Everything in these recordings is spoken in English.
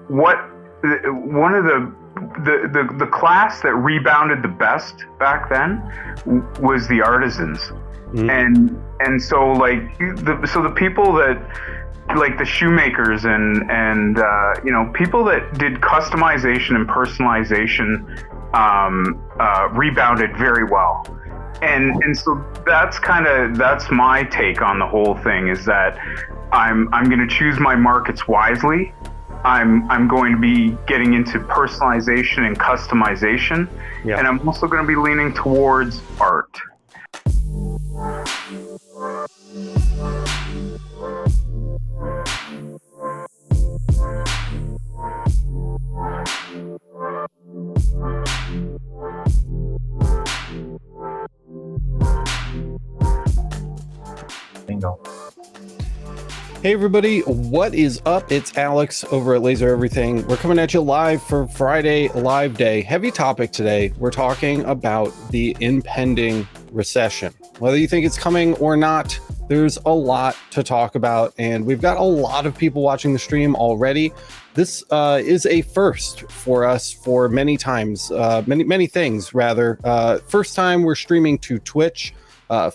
what one of the class that rebounded the best back then was the artisans. And so the people that, like the shoemakers and people that did customization and personalization rebounded very well. And so that's my take on the whole thing, is that I'm going to choose my markets wisely. I'm going to be getting into personalization and customization, and I'm also going to be leaning towards art. Bingo. Hey everybody, what is up? It's Alex over at Laser Everything. We're coming at you live for Friday Live Day. Heavy topic today. We're talking about the impending recession. Whether you think it's coming or not, there's a lot to talk about, and we've got a lot of people watching the stream already. This is a first for us for many times, many things rather. First time we're streaming to Twitch.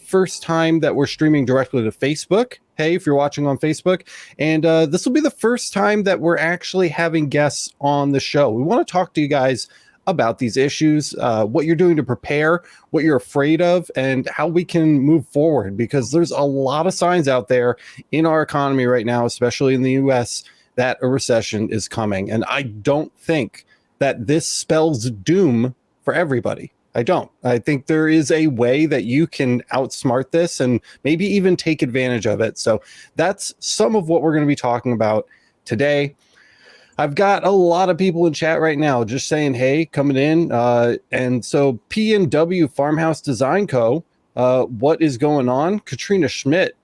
First time that we're streaming directly to Facebook. Hey, if you're watching on Facebook, and this will be the first time that we're actually having guests on the show. We want to talk to you guys about these issues, what you're doing to prepare, what you're afraid of, and how we can move forward, because there's a lot of signs out there in our economy right now, especially in the US, that a recession is coming. And I don't think that this spells doom for everybody. I don't. I think there is a way that you can outsmart this and maybe even take advantage of it. So that's some of what we're going to be talking about today. I've got a lot of people in chat right now just saying, hey, coming in. And so P&W Farmhouse Design Co., what is going on? Katrina Schmidt,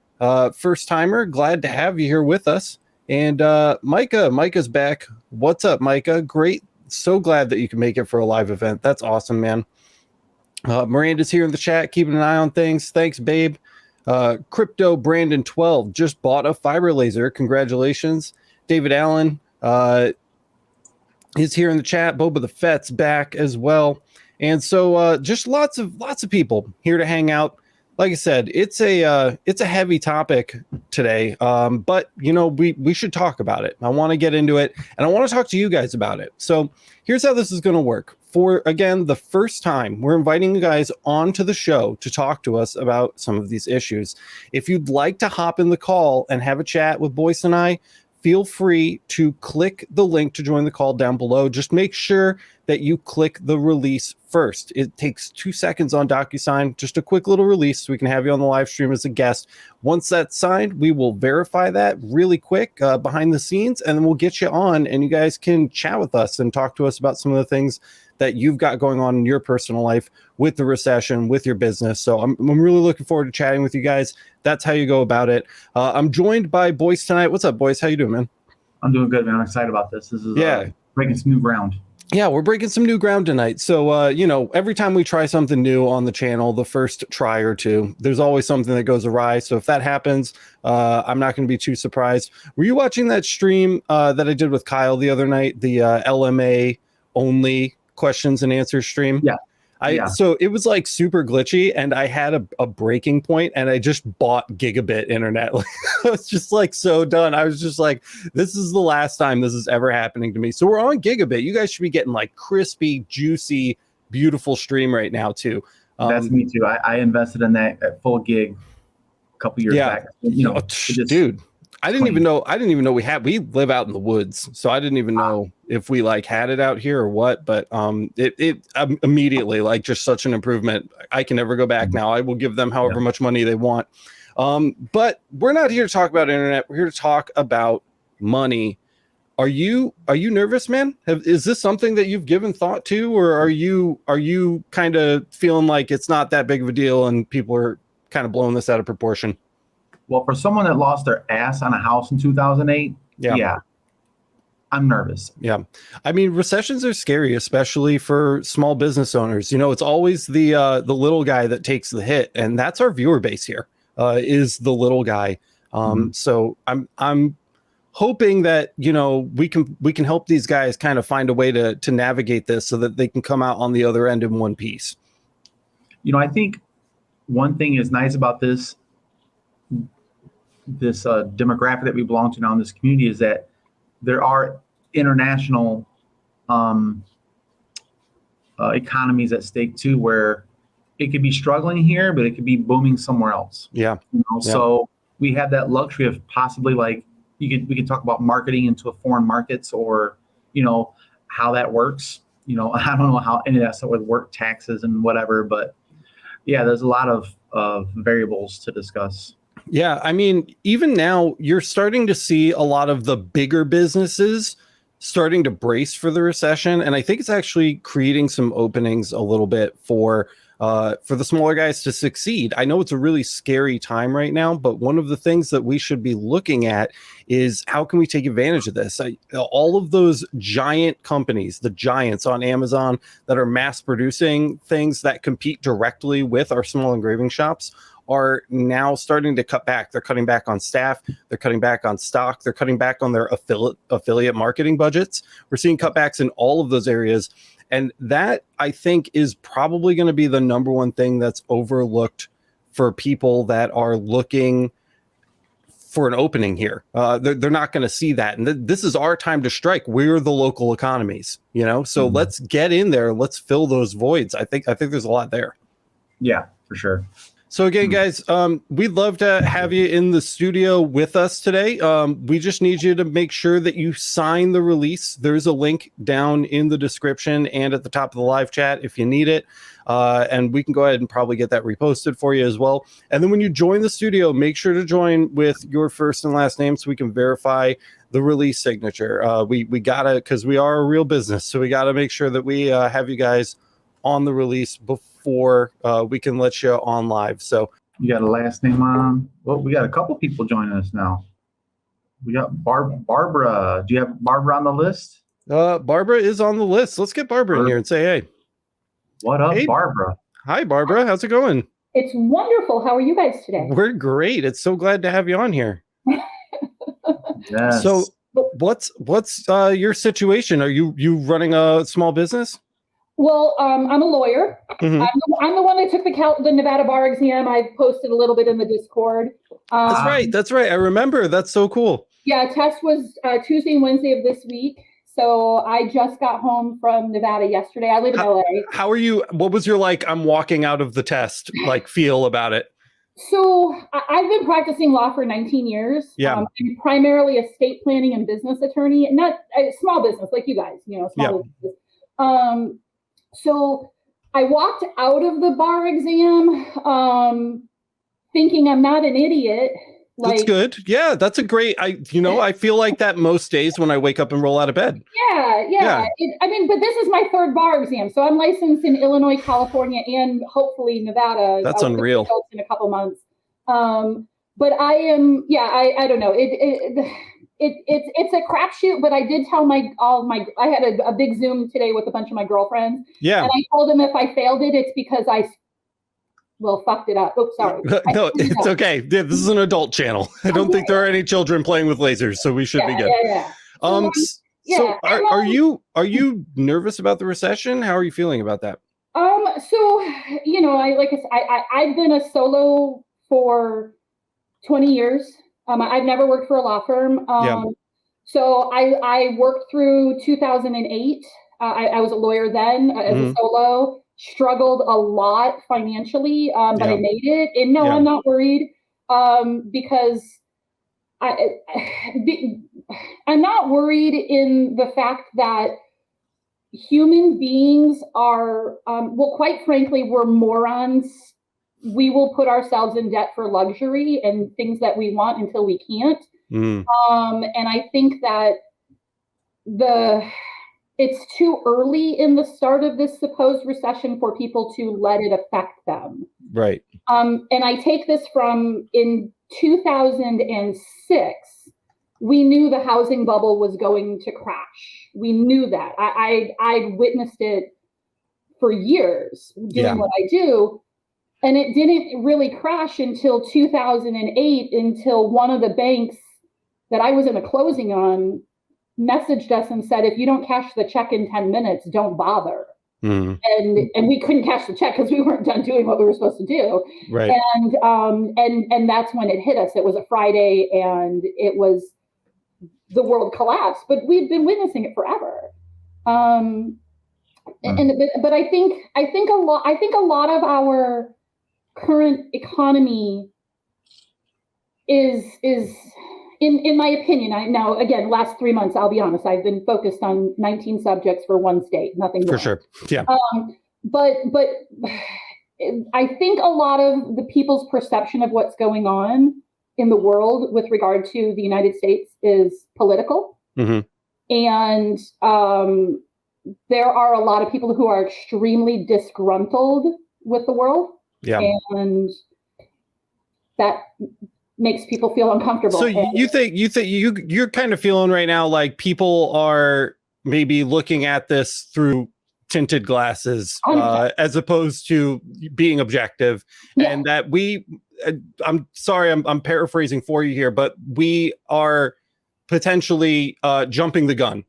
first timer, glad to have you here with us. And Micah's back. What's up, Micah? Great. So glad that you can make it for a live event. That's awesome, man. Miranda's here in the chat, keeping an eye on things. Thanks, babe. Crypto Brandon 12 just bought a fiber laser. Congratulations. David Allen is here in the chat. Boba the Fett's back as well. And so just lots of people here to hang out. Like I said, it's a heavy topic today, but we should talk about it. I want to get into it, and I want to talk to you guys about it. So here's how this is going to work. For, again, the first time, we're inviting you guys onto the show to talk to us about some of these issues. If you'd like to hop in the call and have a chat with Boyce and I, feel free to click the link to join the call down below. Just make sure that you click the release first. It takes 2 seconds on DocuSign, just a quick little release so we can have you on the live stream as a guest. Once that's signed, we will verify that really quick behind the scenes, and then we'll get you on, and you guys can chat with us and talk to us about some of the things that you've got going on in your personal life with the recession, with your business. So I'm really looking forward to chatting with you guys. That's how you go about it. I'm joined by Boyce tonight. What's up, Boyce? How you doing, man? I'm doing good, man. I'm excited about this. This is breaking some new ground. Yeah, we're breaking some new ground tonight. So, every time we try something new on the channel, the first try or two, there's always something that goes awry. So if that happens, I'm not going to be too surprised. Were you watching that stream that I did with Kyle the other night, the LMA only questions and answers stream? Yeah. So it was like super glitchy, and I had a breaking point, and I just bought gigabit internet. I was just like so done. I was just like, this is the last time this is ever happening to me. So we're on gigabit. You guys should be getting like crispy, juicy, beautiful stream right now too. That's me too. I invested in that at full gig a couple years back. Dude. I didn't even know we live out in the woods, so I didn't even know if we had it out here or what, but it immediately, just such an improvement. I can never go back now. I will give them however much money they want. But we're not here to talk about internet. We're here to talk about money. Are you nervous, man? Is this something that you've given thought to, or are you kind of feeling like it's not that big of a deal and people are kind of blowing this out of proportion? Well, for someone that lost their ass on a house in 2008, yeah, I'm nervous. Yeah. I mean, recessions are scary, especially for small business owners. It's always the little guy that takes the hit, and that's our viewer base here, is the little guy. So I'm hoping that, we can help these guys kind of find a way to navigate this so that they can come out on the other end in one piece. I think one thing is nice about this demographic that we belong to now in this community is that there are international economies at stake too, where it could be struggling here, but it could be booming somewhere else. Yeah. So we have that luxury of possibly we could talk about marketing into foreign markets, or how that works. I don't know how any of that stuff would work, taxes and whatever, but yeah, there's a lot of variables to discuss. Yeah, I mean, even now you're starting to see a lot of the bigger businesses starting to brace for the recession, and I think it's actually creating some openings a little bit for the smaller guys to succeed. I know it's a really scary time right now, but one of the things that we should be looking at is how can we take advantage of this? All of those giant companies, the giants on Amazon that are mass producing things that compete directly with our small engraving shops, are now starting to cut back. They're cutting back on staff. They're cutting back on stock. They're cutting back on their affiliate marketing budgets. We're seeing cutbacks in all of those areas. And that, I think, is probably going to be the number one thing that's overlooked for people that are looking for an opening here. They're not going to see that. And this is our time to strike. We're the local economies, so let's get in there. Let's fill those voids. I think there's a lot there. Yeah, for sure. So again, guys, we'd love to have you in the studio with us today. We just need you to make sure that you sign the release. There's a link down in the description and at the top of the live chat if you need it. And we can go ahead and probably get that reposted for you as well. And then when you join the studio, make sure to join with your first and last name so we can verify the release signature. We gotta, because we are a real business, so we gotta make sure that we have you guys on the release before we can let you on live. So you got a last name on? Well, we got a couple people joining us now. We got Barbara. Do you have Barbara on the list? Barbara is on the list. Let's get Barbara in here and say, hey. What up, hey, Barbara? Hi, Barbara. How's it going? It's wonderful. How are you guys today? We're great. It's so glad to have you on here. Yes. So what's your situation? Are you running a small business? Well, I'm a lawyer. Mm-hmm. I'm the one that took the Nevada bar exam. I've posted a little bit in the Discord. That's right. I remember. That's so cool. Yeah, test was Tuesday and Wednesday of this week. So I just got home from Nevada yesterday. I live in LA. How are you? What was your I'm walking out of the test feel about it? So I've been practicing law for 19 years. Yeah. I'm primarily a estate planning and business attorney, and not a small business like you guys, small business. So I walked out of the bar exam thinking I'm not an idiot. That's good. Yeah, that's a great, I feel like that most days when I wake up and roll out of bed. Yeah. But this is my third bar exam. So I'm licensed in Illinois, California, and hopefully Nevada. That's unreal. In a couple months. But I am, I don't know. It's a crapshoot, but I did tell I had a big Zoom today with a bunch of my girlfriends. Yeah. And I told them if I failed it, it's because I fucked it up. Oops, sorry. No, it's okay. Yeah, this is an adult channel. I don't think there are any children playing with lasers, so we should be good. Yeah. So are you nervous about the recession? How are you feeling about that? I've been a solo for 20 years. I've never worked for a law firm. So I worked through 2008. I was a lawyer then as a solo, struggled a lot financially, but I made it. And no, I'm not worried because I'm not worried in the fact that human beings are, quite frankly, we're morons. We will put ourselves in debt for luxury and things that we want until we can't. And I think that it's too early in the start of this supposed recession for people to let it affect them. Right. And I take this from in 2006, we knew the housing bubble was going to crash. We knew that. I'd witnessed it for years doing what I do. And it didn't really crash until 2008, until one of the banks that I was in a closing on messaged us and said, if you don't cash the check in 10 minutes, don't bother. And we couldn't cash the check because we weren't done doing what we were supposed to do. Right. And that's when it hit us. It was a Friday, and it was the world collapsed. But we'd been witnessing it forever. But I think a lot of our current economy is in my opinion, now again, last 3 months, I'll be honest, I've been focused on 19 subjects for one state, nothing more. For sure. Yeah. But I think a lot of the people's perception of what's going on in the world with regard to the United States is political. And there are a lot of people who are extremely disgruntled with the world. Yeah. And that makes people feel uncomfortable. So you're kind of feeling right now like people are maybe looking at this through tinted glasses as opposed to being objective. Yeah. And that I'm sorry, I'm paraphrasing for you here, but we are potentially jumping the gun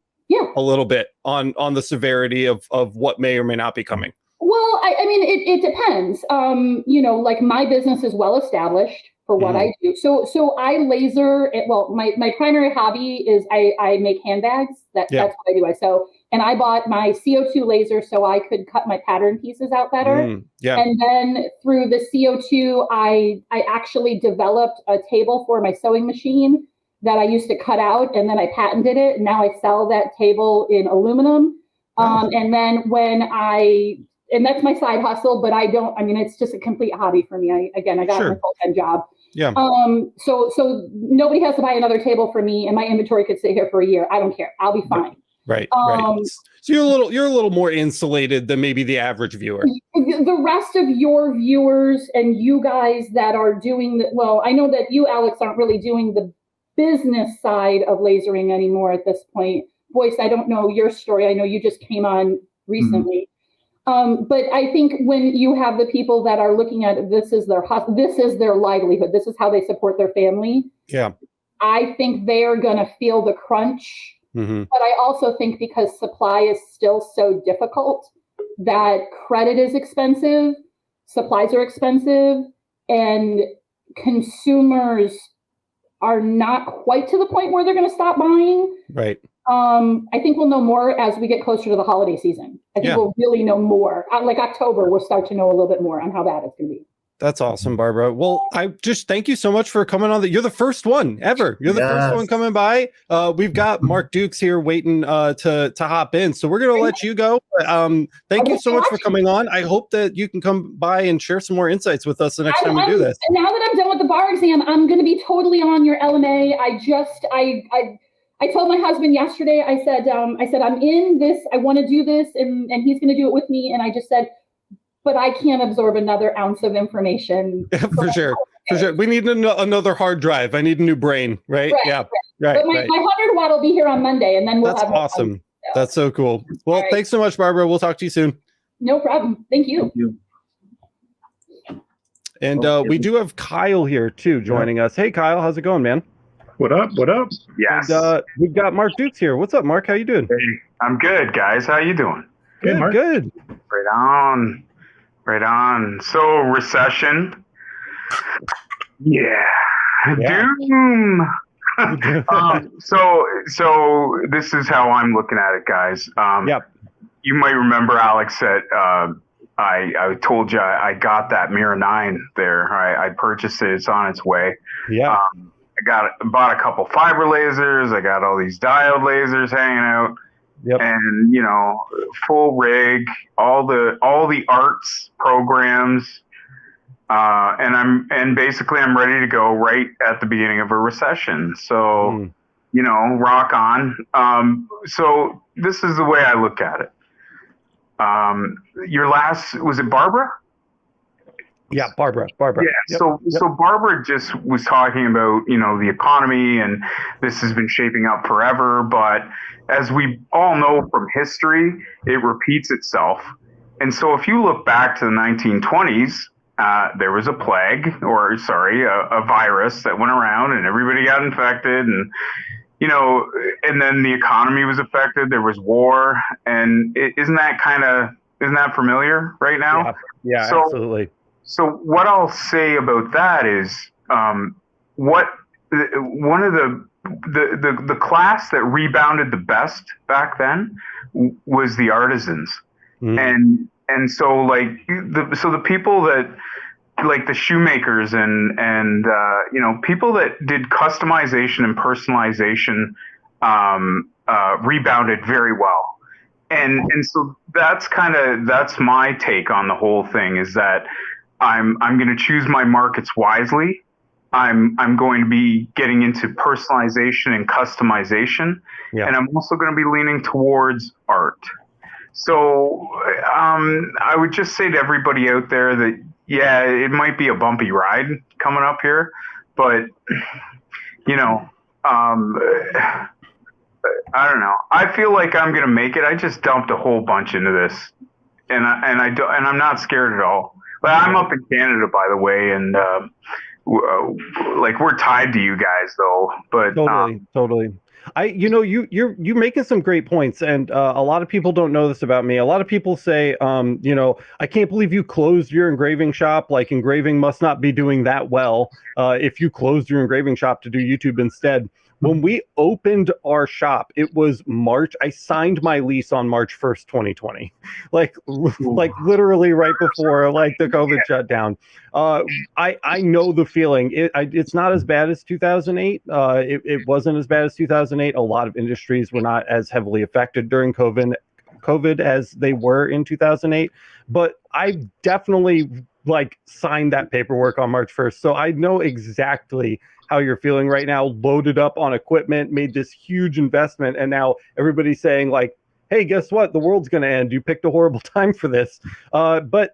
a little bit on the severity of what may or may not be coming. Well, I mean, it depends. Like my business is well established for what I do. So I laser. My primary hobby is I make handbags. That's what I do. I sew, and I bought my CO2 laser so I could cut my pattern pieces out better. And then through the CO2, I actually developed a table for my sewing machine that I used to cut out, and then I patented it. And now I sell that table in aluminum. And then and that's my side hustle, but it's just a complete hobby for me. I got my full-time job. Yeah. So nobody has to buy another table for me, and my inventory could sit here for a year. I don't care. I'll be fine. Right. So you're a little more insulated than maybe the average viewer. The rest of your viewers and you guys that are doing I know that you, Alex, aren't really doing the business side of lasering anymore at this point. Boyce, I don't know your story. I know you just came on recently. But I think when you have the people that are looking at it, this is their livelihood. This is how they support their family. Yeah. I think they're going to feel the crunch. But I also think because supply is still so difficult, that credit is expensive, supplies are expensive, and consumers are not quite to the point where they're going to stop buying. Right. I think we'll know more as we get closer to the holiday season. I think we'll really know more. Like October, we'll start to know a little bit more on how bad it's going to be. That's awesome, Barbara. Well, I just thank you so much for coming on. You're the first one ever. You're the first one coming by. We've got Mark Dukes here waiting to hop in. So we're going to let you go. Thank you so much for coming on. I hope that you can come by and share some more insights with us the next time we do this. Now that I'm done with the bar exam, I'm going to be totally on your LMA. I told my husband yesterday, I said, I'm in this, I want to do this, and he's going to do it with me. And I just said, but I can't absorb another ounce of information. For sure. We need another hard drive. I need a new brain, right? Right. But my 100 watt will be here on Monday, and then That's awesome. Fun, so. That's so cool. Well, thanks so much, Barbara. We'll talk to you soon. No problem. Thank you. And we do have Kyle here too joining us. Hey, Kyle, how's it going, man? What up? Yes. And, we've got Mark Dukes here. What's up, Mark? How you doing? Hey, I'm good, guys. How you doing? Good, Mark. Good. Right on. So, recession. Yeah. Doom. So this is how I'm looking at it, guys. You might remember, Alex, that I told you I got that Mira 9 there. I purchased it. It's on its way. Yeah. I bought a couple fiber lasers. I got all these diode lasers hanging out. Yep. And full rig, all the arts programs, and basically I'm ready to go right at the beginning of a recession. So rock on. So this is the way I look at it. Your last, was it Barbara? Yeah, Barbara. Yeah. So Barbara just was talking about, the economy, and this has been shaping up forever. But as we all know from history, it repeats itself. And so if you look back to the 1920s, there was a plague, or sorry, a virus that went around, and everybody got infected, and and then the economy was affected. There was war, and isn't that familiar right now? Yeah, so, absolutely. So what I'll say about that is, one of the class that rebounded the best back then was the artisans, and so like the people that, like the shoemakers and people that did customization and personalization rebounded very well, and so that's my take on the whole thing, is that I'm going to choose my markets wisely. I'm going to be getting into personalization and customization, and I'm also going to be leaning towards art. So I would just say to everybody out there that, yeah, it might be a bumpy ride coming up here, but I don't know. I feel like I'm going to make it. I just dumped a whole bunch into this, and I'm not scared at all. But I'm up in Canada, by the way, and we're tied to you guys, though. But totally. You're making some great points, and a lot of people don't know this about me. A lot of people say, I can't believe you closed your engraving shop. Like, engraving must not be doing that well if you closed your engraving shop to do YouTube instead. When we opened our shop, it was March. I signed my lease on March 1st, 2020, like literally right before like the COVID shutdown. I know the feeling. It's not as bad as 2008. It wasn't as bad as 2008. A lot of industries were not as heavily affected during COVID as they were in 2008. But I definitely signed that paperwork on March 1st. So I know exactly how you're feeling right now, loaded up on equipment, made this huge investment, and now everybody's saying like, hey, guess what? The world's going to end. You picked a horrible time for this. But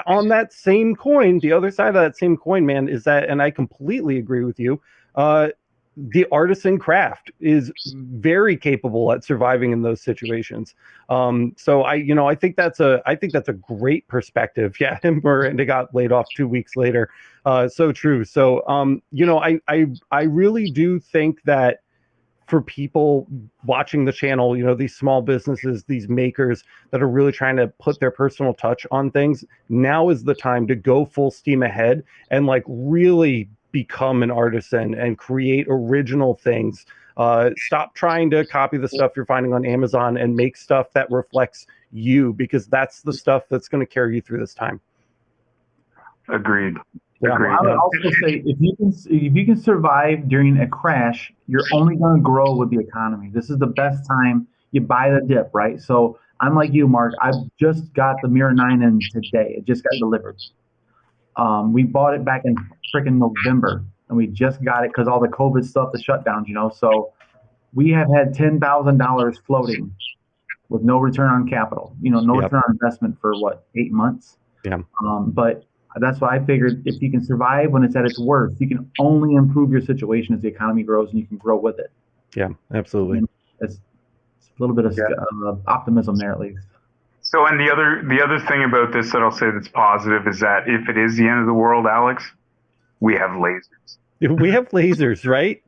on that same coin, the other side of that same coin, man, is that, and I completely agree with you, the artisan craft is very capable at surviving in those situations. So I think that's a great perspective. Yeah, Miranda got laid off 2 weeks later. So true. So I really do think that for people watching the channel, these small businesses, these makers that are really trying to put their personal touch on things, now is the time to go full steam ahead and really become an artisan and create original things. Stop trying to copy the stuff you're finding on Amazon and make stuff that reflects you, because that's the stuff that's going to carry you through this time. Agreed. Yeah, I would also say if you can survive during a crash, you're only going to grow with the economy. This is the best time. You buy the dip, right? So I'm like you, Mark. I just got the Mirror 9 in today. It just got delivered. We bought it back in freaking November, and we just got it because all the COVID stuff, the shutdowns, So we have had $10,000 floating with no return on capital. No return on investment for 8 months. Yeah. But that's why I figured if you can survive when it's at its worst, you can only improve your situation as the economy grows, and you can grow with it. Yeah, absolutely. It's a little bit of optimism there, at least. So, and the other thing about this that I'll say that's positive is that if it is the end of the world, Alex, we have lasers. We have lasers, right?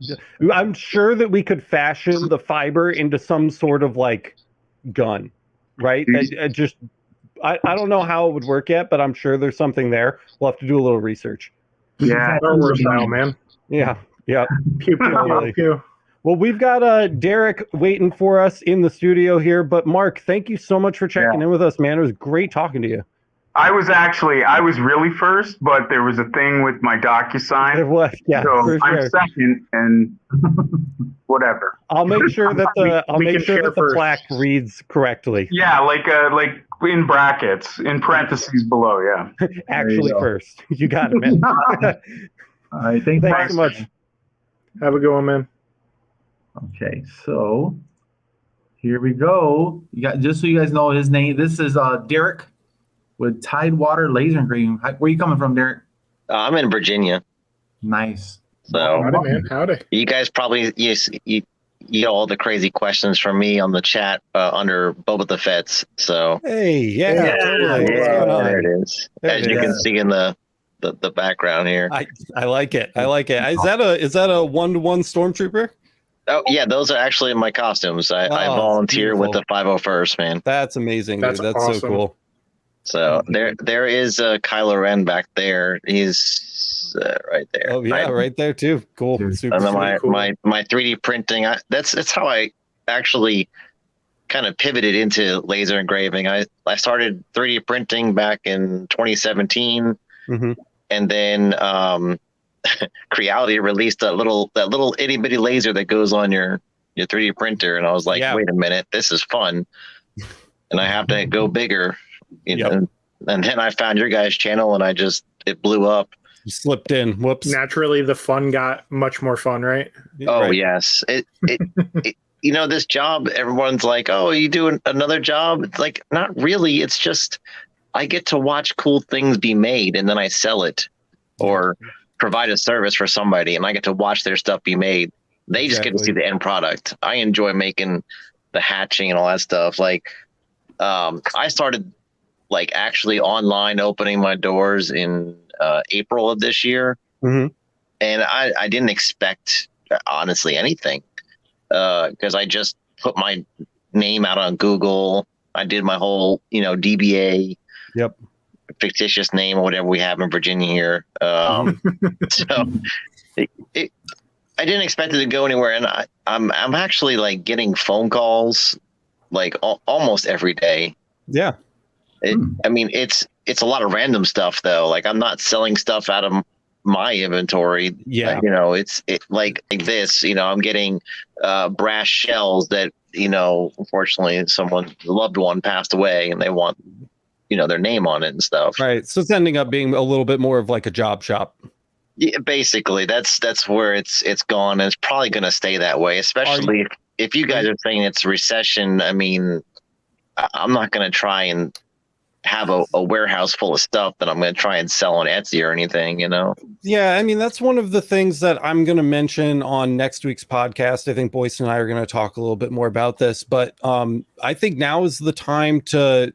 I'm sure that we could fashion the fiber into some sort of gun, right? I don't know how it would work yet, but I'm sure there's something there. We'll have to do a little research. Yeah, style, man. Yeah. Pew, pew, pew. Well, we've got Derek waiting for us in the studio here. But Mark, thank you so much for checking in with us, man. It was great talking to you. I was really first, but there was a thing with my DocuSign. It was, yeah. So I'm second, and whatever. I'll make sure that the plaque reads correctly. Yeah, like in brackets, in parentheses below. Yeah. Actually, first. You got it, man. All right, thanks so much. Have a good one, man. Okay, so here we go. Just so you guys know his name. This is Derek with Tidewater Laser Engraving. Where are you coming from, Derek? I'm in Virginia. Nice. So howdy, man. Howdy. You guys probably you get all the crazy questions from me on the chat under Boba the Feds. So hey, totally. Yeah, there it is. As you can see in the the background here. I like it. I like it. Is that a 1-to-1 stormtrooper? Oh yeah, those are actually my costumes. I volunteer with the 501st, man. That's amazing, dude. That's awesome. so cool. So there is Kylo Ren back there. He's right there. Oh yeah, right there too. Cool. Super and then cool. my 3D printing. That's how I actually kind of pivoted into laser engraving. I started 3D printing back in 2017, and then Creality released that little itty bitty laser that goes on your 3D printer, and I was like, wait a minute, this is fun, and I have to go bigger. You know, and then I found your guys' channel, and it blew up. You slipped in. Whoops. Naturally, the fun got much more fun, right? Oh right. yes, it you know, this job, everyone's like, oh, you do another job? It's like, not really. It's just I get to watch cool things be made, and then I sell it or provide a service for somebody, and I get to watch their stuff be made. They just get to see the end product. I enjoy making the hatching and all that stuff. Like, I started like actually online opening my doors in April of this year, and I didn't expect honestly anything. Because I just put my name out on Google. I did my whole, DBA, fictitious name or whatever we have in Virginia here. So I didn't expect it to go anywhere, and I'm actually like getting phone calls like almost every day. Yeah. I mean, it's a lot of random stuff though. Like, I'm not selling stuff out of my inventory. It's like this, I'm getting brass shells that, unfortunately someone loved one passed away and they want, their name on it and stuff. Right. So it's ending up being a little bit more of like a job shop. Yeah, basically that's where it's gone, and it's probably going to stay that way, especially if you guys are saying it's recession. I mean, I'm not going to try and have a warehouse full of stuff that I'm going to try and sell on Etsy or anything, Yeah, I mean, that's one of the things that I'm going to mention on next week's podcast. I think Boyce and I are going to talk a little bit more about this, but I think now is the time to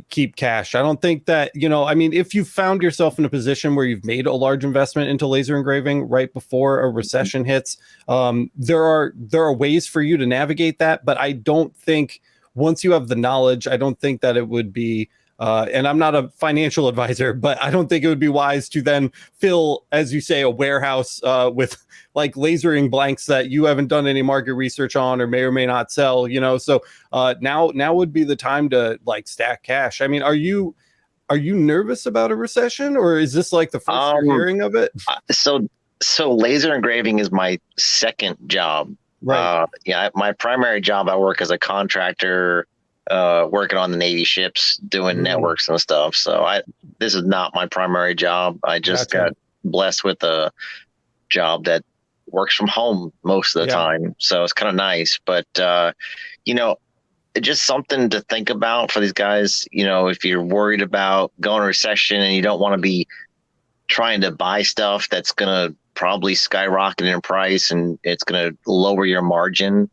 keep cash. I don't think that, I mean, if you found yourself in a position where you've made a large investment into laser engraving right before a recession hits, there are ways for you to navigate that, but I don't think once you have the knowledge, I don't think that it would be and I'm not a financial advisor, but I don't think it would be wise to then fill, as you say, a warehouse with like lasering blanks that you haven't done any market research on or may not sell, So now would be the time to like stack cash. I mean, are you nervous about a recession, or is this like the first you're hearing of it? So laser engraving is my second job. Right. My primary job, I work as a contractor, working on the Navy ships, doing networks and stuff. So this is not my primary job. I just got blessed with a job that works from home most of the time. So it's kind of nice, but just something to think about for these guys. If you're worried about going to recession and you don't want to be trying to buy stuff that's going to probably skyrocket in price and it's going to lower your margin.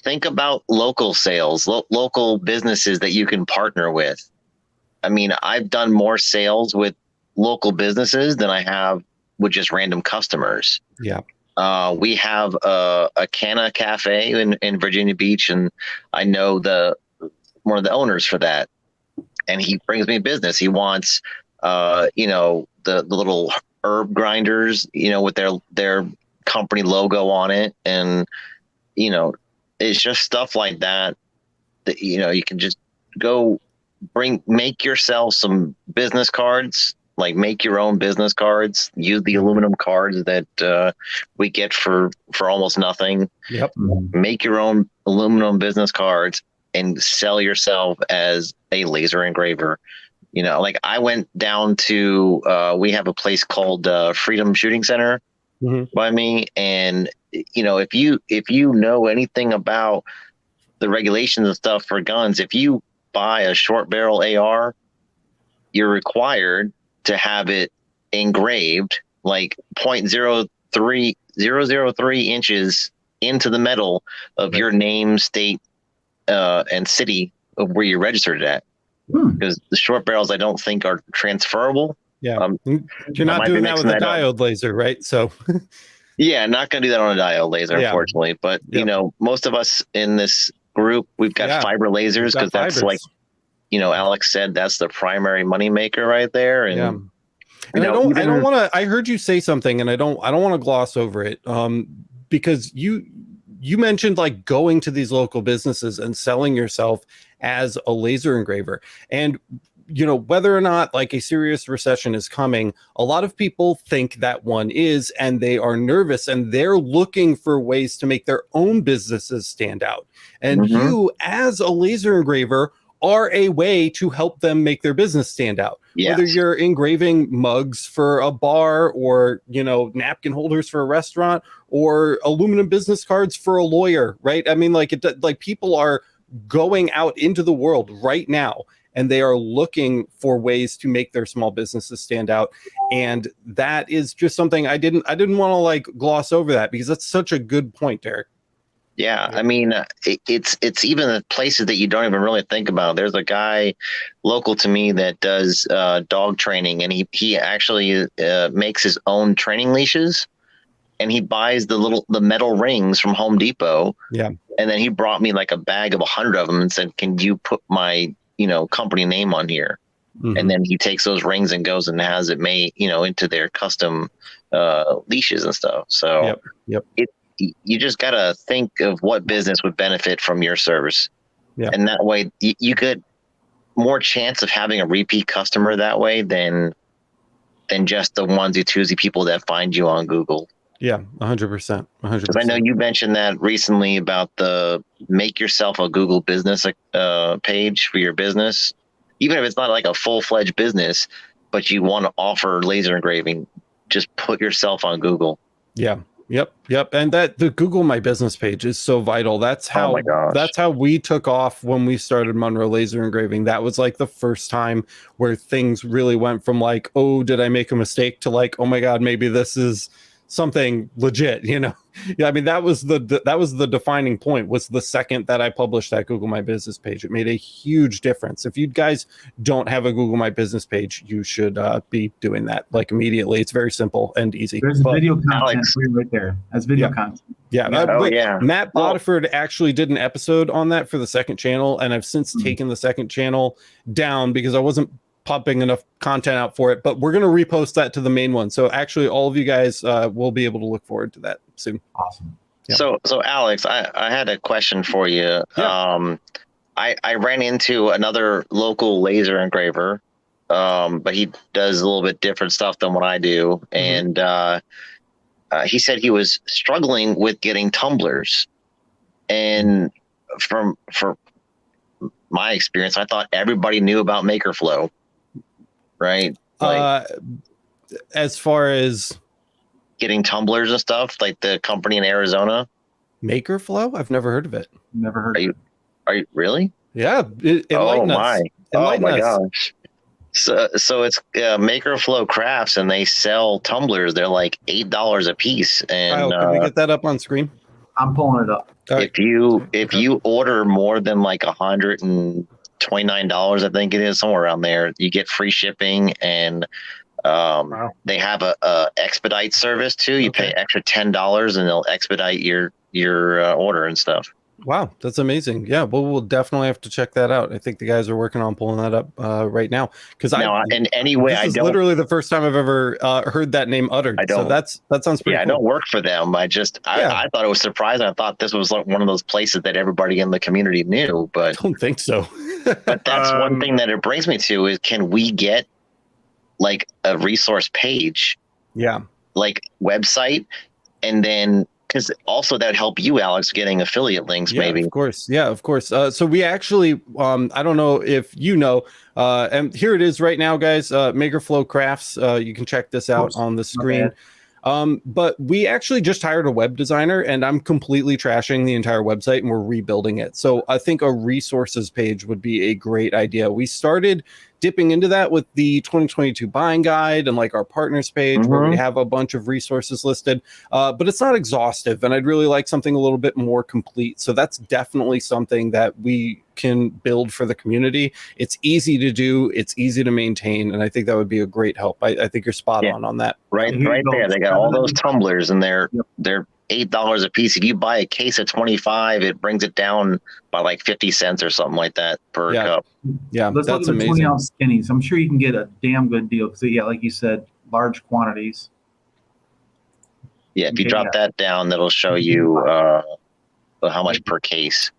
Think about local sales, local businesses that you can partner with. I mean, I've done more sales with local businesses than I have with just random customers. Yeah. We have a Canna Cafe in Virginia Beach, and I know one of the owners for that, and he brings me business. He wants, the little herb grinders, with their company logo on it, and it's just stuff like that you can just go make yourself some business cards, like make your own business cards, use the aluminum cards that we get for almost nothing. Yep. Make your own aluminum business cards and sell yourself as a laser engraver. Like I went down to, we have a place called Freedom Shooting Center by me. And, if you know anything about the regulations and stuff for guns, if you buy a short barrel AR, you're required to have it engraved like 0.003 inches into the metal of your name, state, and city of where you're registered at. Because the short barrels, I don't think, are transferable. Yeah. You're not doing that with a diode laser, right? So yeah, not going to do that on a diode laser, Yeah. unfortunately. But you know, most of us in this group, we've got fiber lasers because that's like, you know, Alex said, that's the primary money maker right there. And and I don't want to. I heard you say something, and I don't want to gloss over it. Because you mentioned like going to these local businesses and selling yourself as a laser engraver, and you know, whether or not like a serious recession is coming, a lot of people think that one is, and they are nervous and they're looking for ways to make their own businesses stand out. And you, as a laser engraver, are a way to help them make their business stand out. Whether you're engraving mugs for a bar, or, you know, napkin holders for a restaurant, or aluminum business cards for a lawyer, right? I mean, like people are going out into the world right now, and they are looking for ways to make their small businesses stand out. And that is just something I didn't want to like gloss over that, because that's such a good point, Derek. Yeah, I mean, it's even the places that you don't even really think about. There's a guy local to me that does dog training, and he actually makes his own training leashes, and he buys the metal rings from Home Depot. Yeah, and then he brought me like a bag of 100 of them and said, "Can you put my, you know, company name on here?" And then he takes those rings and goes and has it made, you know, into their custom leashes and stuff. So you just got to think of what business would benefit from your service. Yeah. And that way you get more chance of having a repeat customer that way than just the onesie twosie people that find you on Google. Yeah, 100%. 100%. Because I know you mentioned that recently about the make yourself a Google business page for your business. Even if it's not like a full-fledged business, but you want to offer laser engraving, just put yourself on Google. Yeah. Yep. And that the Google My Business page is so vital. That's how we took off when we started Monroe Laser Engraving. That was like the first time where things really went from like, oh, did I make a mistake, to like, oh my God, maybe this is something legit, you know? Yeah, I mean, that was the defining point, was the second that I published that Google My Business page. It made a huge difference. If you guys don't have a Google My Business page, you should be doing that like immediately. It's very simple and easy. There's video content right there. That's video content. Yeah. Matt Bodiford actually did an episode on that for the second channel, and I've since taken the second channel down because I wasn't pumping enough content out for it, but we're going to repost that to the main one. So actually all of you guys will be able to look forward to that soon. Awesome. Yeah. So Alex, I had a question for you. Yeah. I ran into another local laser engraver, but he does a little bit different stuff than what I do. And he said he was struggling with getting tumblers. And for my experience, I thought everybody knew about MakerFlow. Right. Like, as far as getting tumblers and stuff, like the company in Arizona, MakerFlow, I've never heard of it. Never heard. Are you really? Yeah. Oh my gosh. So it's MakerFlow Crafts, and they sell tumblers. They're like $8 a piece. And Kyle, can we get that up on screen? I'm pulling it up. If you order more than like $129, I think it is, somewhere around there, you get free shipping, and they have a expedite service too. You pay extra $10 and they'll expedite your order and stuff. Wow, that's amazing. Yeah, well, we'll definitely have to check that out. I think the guys are working on pulling that up right now. Because this is literally the first time I've ever heard that name uttered. So that sounds pretty cool. I don't work for them. I thought it was surprising. I thought this was like one of those places that everybody in the community knew, but I don't think so. But that's one thing that it brings me to is, can we get like a resource page? Yeah. Like website, and then, because also that would help you, Alex, getting affiliate links, maybe. Of course. Yeah, of course. So we actually, I don't know if you know, and here it is right now, guys, MakerFlow Crafts. You can check this out on the screen. But we actually just hired a web designer, and I'm completely trashing the entire website, and we're rebuilding it. So I think a resources page would be a great idea. We started dipping into that with the 2022 buying guide and like our partners page, where we have a bunch of resources listed, but it's not exhaustive, and I'd really like something a little bit more complete. So that's definitely something that we can build for the community. It's easy to do, it's easy to maintain, and I think that would be a great help. I think you're spot on that. Right there. They got all those tumblers, and they're $8 a piece. If you buy a case of 25, it brings it down by like 50 cents or something like that per cup. Yeah, let's that's look at the amazing. 20-ounce skinnies. I'm sure you can get a damn good deal because, like you said, large quantities. Yeah, if you drop that down, that'll show you how much per case.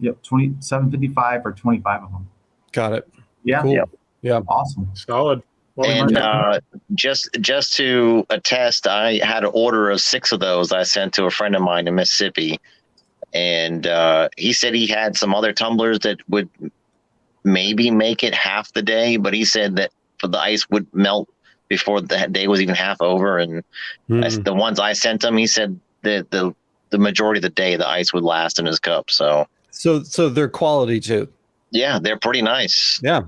Yep, $27.55 or 25 of them. Got it. Yeah. Cool. Yeah. Awesome. Solid. Well, And just to attest, I had an order of 6 of those I sent to a friend of mine in Mississippi, and he said he had some other tumblers that would maybe make it half the day, but he said that the ice would melt before the day was even half over, and the ones I sent him, he said that the majority of the day the ice would last in his cup. So they're quality too. Yeah, they're pretty nice. Yeah,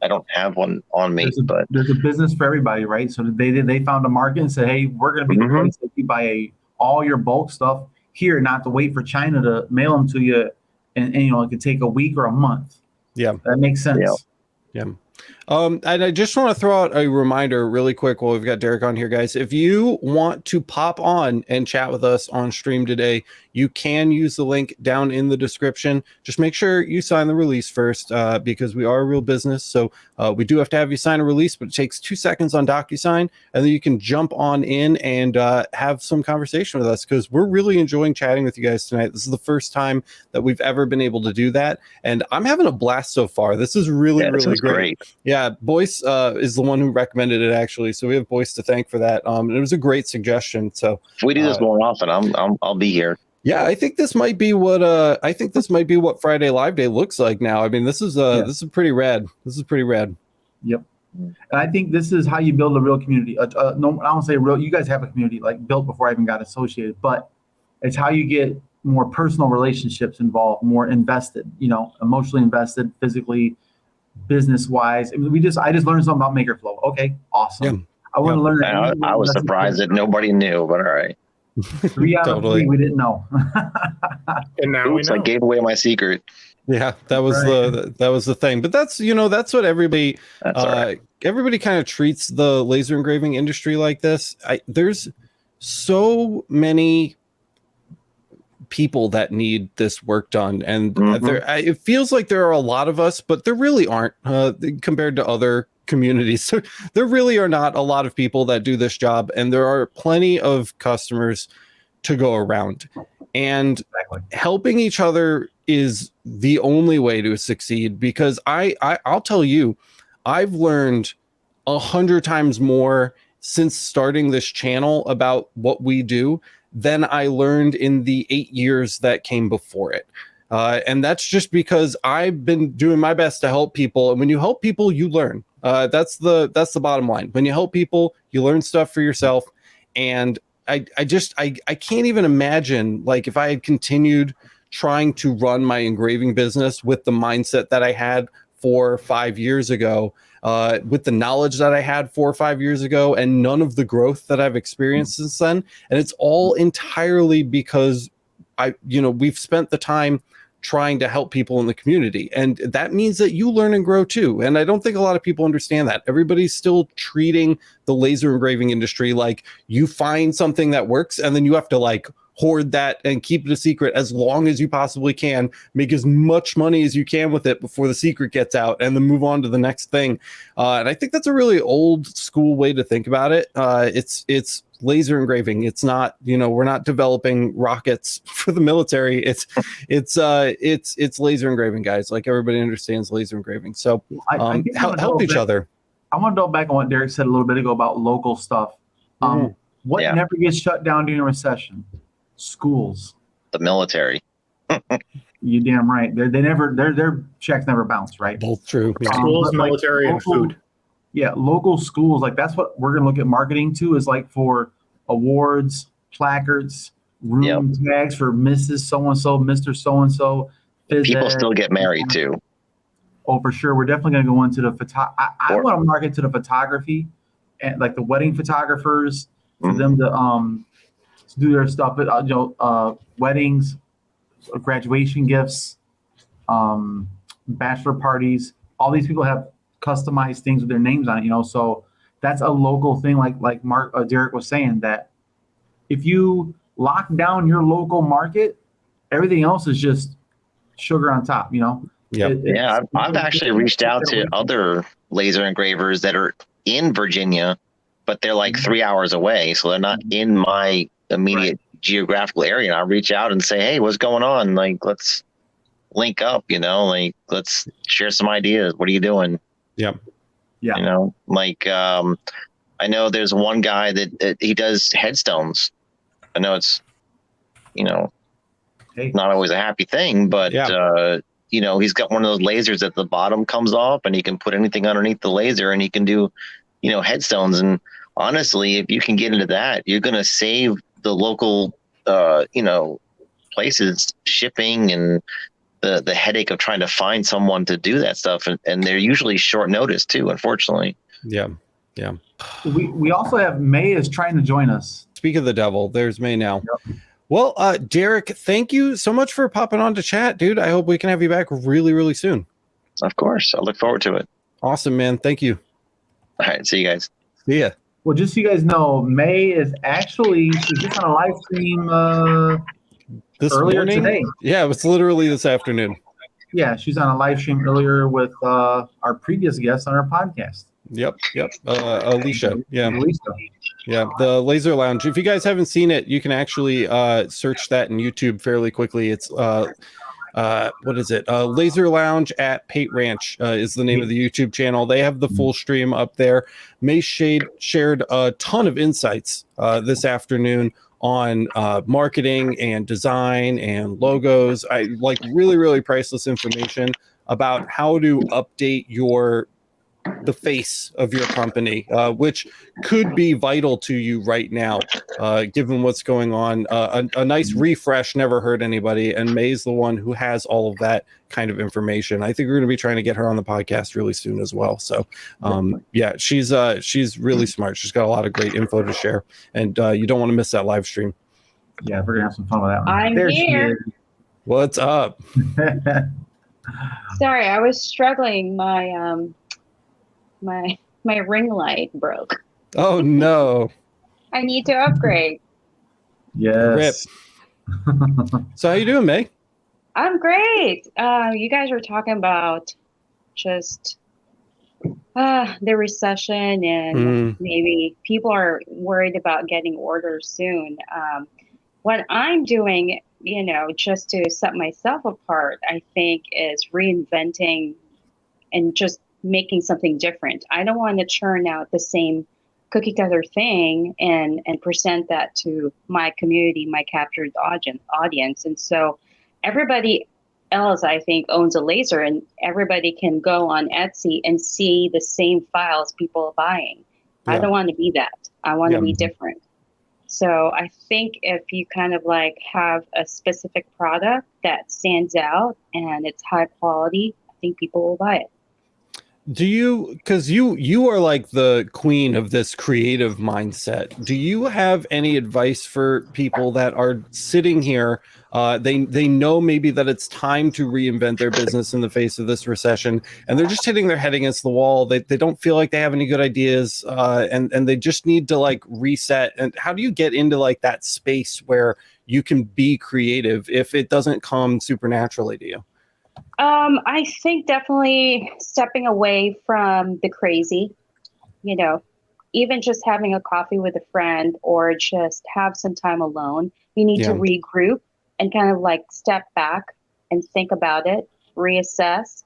I don't have one on me, but there's a business for everybody, right? So they found a market and said, hey, we're going to be the place that you buy all your bulk stuff here, not to wait for China to mail them to you, and it could take a week or a month. Yeah, that makes sense. Yeah. And I just want to throw out a reminder really quick while we've got Derek on here, guys. If you want to pop on and chat with us on stream today, you can use the link down in the description. Just make sure you sign the release first, because we are a real business. So we do have to have you sign a release, but it takes 2 seconds on DocuSign, and then you can jump on in and have some conversation with us, because we're really enjoying chatting with you guys tonight. This is the first time that we've ever been able to do that, and I'm having a blast so far. This is really great. Yeah, Boyce is the one who recommended it, actually. So we have Boyce to thank for that. And it was a great suggestion. So if we do this more often, I'll be here. Yeah, I think this might be what Friday Live Day looks like now. I mean, this is pretty rad. This is pretty rad. Yep. And I think this is how you build a real community. No, I don't say real. You guys have a community like built before I even got associated, but it's how you get more personal relationships involved, more invested. Emotionally invested, physically, business wise. I mean, I just learned something about MakerFlow. Okay, awesome. Yeah. I want to learn. I was surprised that nobody knew, but all right. 3 out of 3 we didn't know. And now we know. I gave away my secret. Yeah, that was the thing. But that's what everybody everybody kind of treats the laser engraving industry like this. There's so many people that need this work done, and it feels like there are a lot of us, but there really aren't compared to other communities. So there really are not a lot of people that do this job, and there are plenty of customers to go around, and helping each other is the only way to succeed, because I'll tell you, I've learned 100 times more since starting this channel about what we do than I learned in the 8 years that came before it. And that's just because I've been doing my best to help people. And when you help people, you learn. That's the bottom line. When you help people, you learn stuff for yourself. And I can't even imagine, like, if I had continued trying to run my engraving business with the mindset that I had 4 or 5 years ago, with the knowledge that I had 4 or 5 years ago, and none of the growth that I've experienced since then. And it's all entirely because we've spent the time trying to help people in the community, and that means that you learn and grow too. And I don't think a lot of people understand that. Everybody's still treating the laser engraving industry like you find something that works and then you have to like hoard that and keep it a secret as long as you possibly can, make as much money as you can with it before the secret gets out, and then move on to the next thing. And I think that's a really old school way to think about it. It's laser engraving. It's not, we're not developing rockets for the military. It's laser engraving, guys. Like, everybody understands laser engraving. So help each other. I want to go back on what Derek said a little bit ago about local stuff. What never gets shut down during a recession? Schools. The military. You damn right. Their checks never bounce, right? Both true. Schools, military, and food. Yeah, local schools, like, that's what we're gonna look at marketing to, is like for awards, placards, room tags for Mrs. So-and-so, Mr. So-and-so. People still get married too. Oh, for sure. We're definitely gonna go into the I want to market to the photography, and like the wedding photographers, for them to do their stuff at weddings, graduation gifts, bachelor parties. All these people have customized things with their names on it, so that's a local thing. Like Derek was saying, that if you lock down your local market, everything else is just sugar on top, Yeah, I've actually reached out to other laser engravers that are in Virginia, but they're like 3 hours away, so they're not in my immediate geographical area. And I reach out and say, hey, what's going on? Like, let's link up, like, let's share some ideas. What are you doing? Yeah. I know there's one guy that he does headstones. I know it's, not always a happy thing, but he's got one of those lasers at the bottom comes off, and he can put anything underneath the laser, and he can do, headstones. And honestly, if you can get into that, you're going to save the local, places shipping and the headache of trying to find someone to do that stuff. And they're usually short notice too, unfortunately. Yeah. We also have May is trying to join us. Speak of the devil, there's May now. Yep. Well, Derek, thank you so much for popping on to chat, dude. I hope we can have you back really, really soon. Of course. I look forward to it. Awesome, man. Thank you. All right. See you guys. See ya. Well, just so you guys know, May is she's just on a live stream this earlier morning? today. Yeah, it was literally this afternoon. Yeah, she's on a live stream earlier with our previous guest on our podcast. Yep. Alicia. Yeah. Yeah. The Laser Lounge. If you guys haven't seen it, you can actually search that in YouTube fairly quickly. It's what is it? Laser Lounge at Pate Ranch is the name of the YouTube channel. They have the full stream up there. May shared a ton of insights this afternoon on marketing and design and logos. I like really, really priceless information about how to update the face of your company, which could be vital to you right now, given what's going on. A nice refresh never hurt anybody, and May's the one who has all of that kind of information. I think we're going to be trying to get her on the podcast really soon as well. So, she's really smart. She's got a lot of great info to share, and you don't want to miss that live stream. Yeah, we're gonna have some fun with that one. I'm here. What's up? Sorry, I was struggling. My ring light broke. Oh no! I need to upgrade. Yes. So how you doing, May? I'm great. You guys were talking about just the recession, and maybe people are worried about getting orders soon. What I'm doing, just to set myself apart, I think, is reinventing and just making something different. I don't want to churn out the same cookie cutter thing and present that to my community, my captured audience. And so everybody else, I think, owns a laser, and everybody can go on Etsy and see the same files people are buying. Yeah. I don't want to be that. I want to be different. So I think if you kind of like have a specific product that stands out and it's high quality, I think people will buy it. Do you, because you are like the queen of this creative mindset, do you have any advice for people that are sitting here, they know maybe that it's time to reinvent their business in the face of this recession, and they're just hitting their head against the wall, they don't feel like they have any good ideas, and they just need to like reset? And how do you get into like that space where you can be creative if it doesn't come supernaturally to you? I think definitely stepping away from the crazy, even just having a coffee with a friend or just have some time alone. You need to regroup and kind of like step back and think about it, reassess,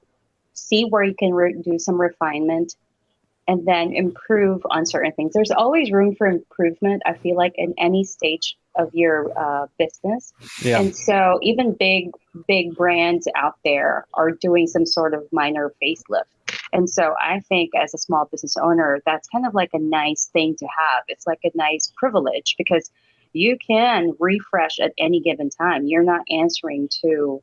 see where you can do some refinement, and then improve on certain things. There's always room for improvement, I feel like, in any stage of your business. Yeah. And so even big brands out there are doing some sort of minor facelift. And so I think as a small business owner, that's kind of like a nice thing to have. It's like a nice privilege because you can refresh at any given time. You're not answering to,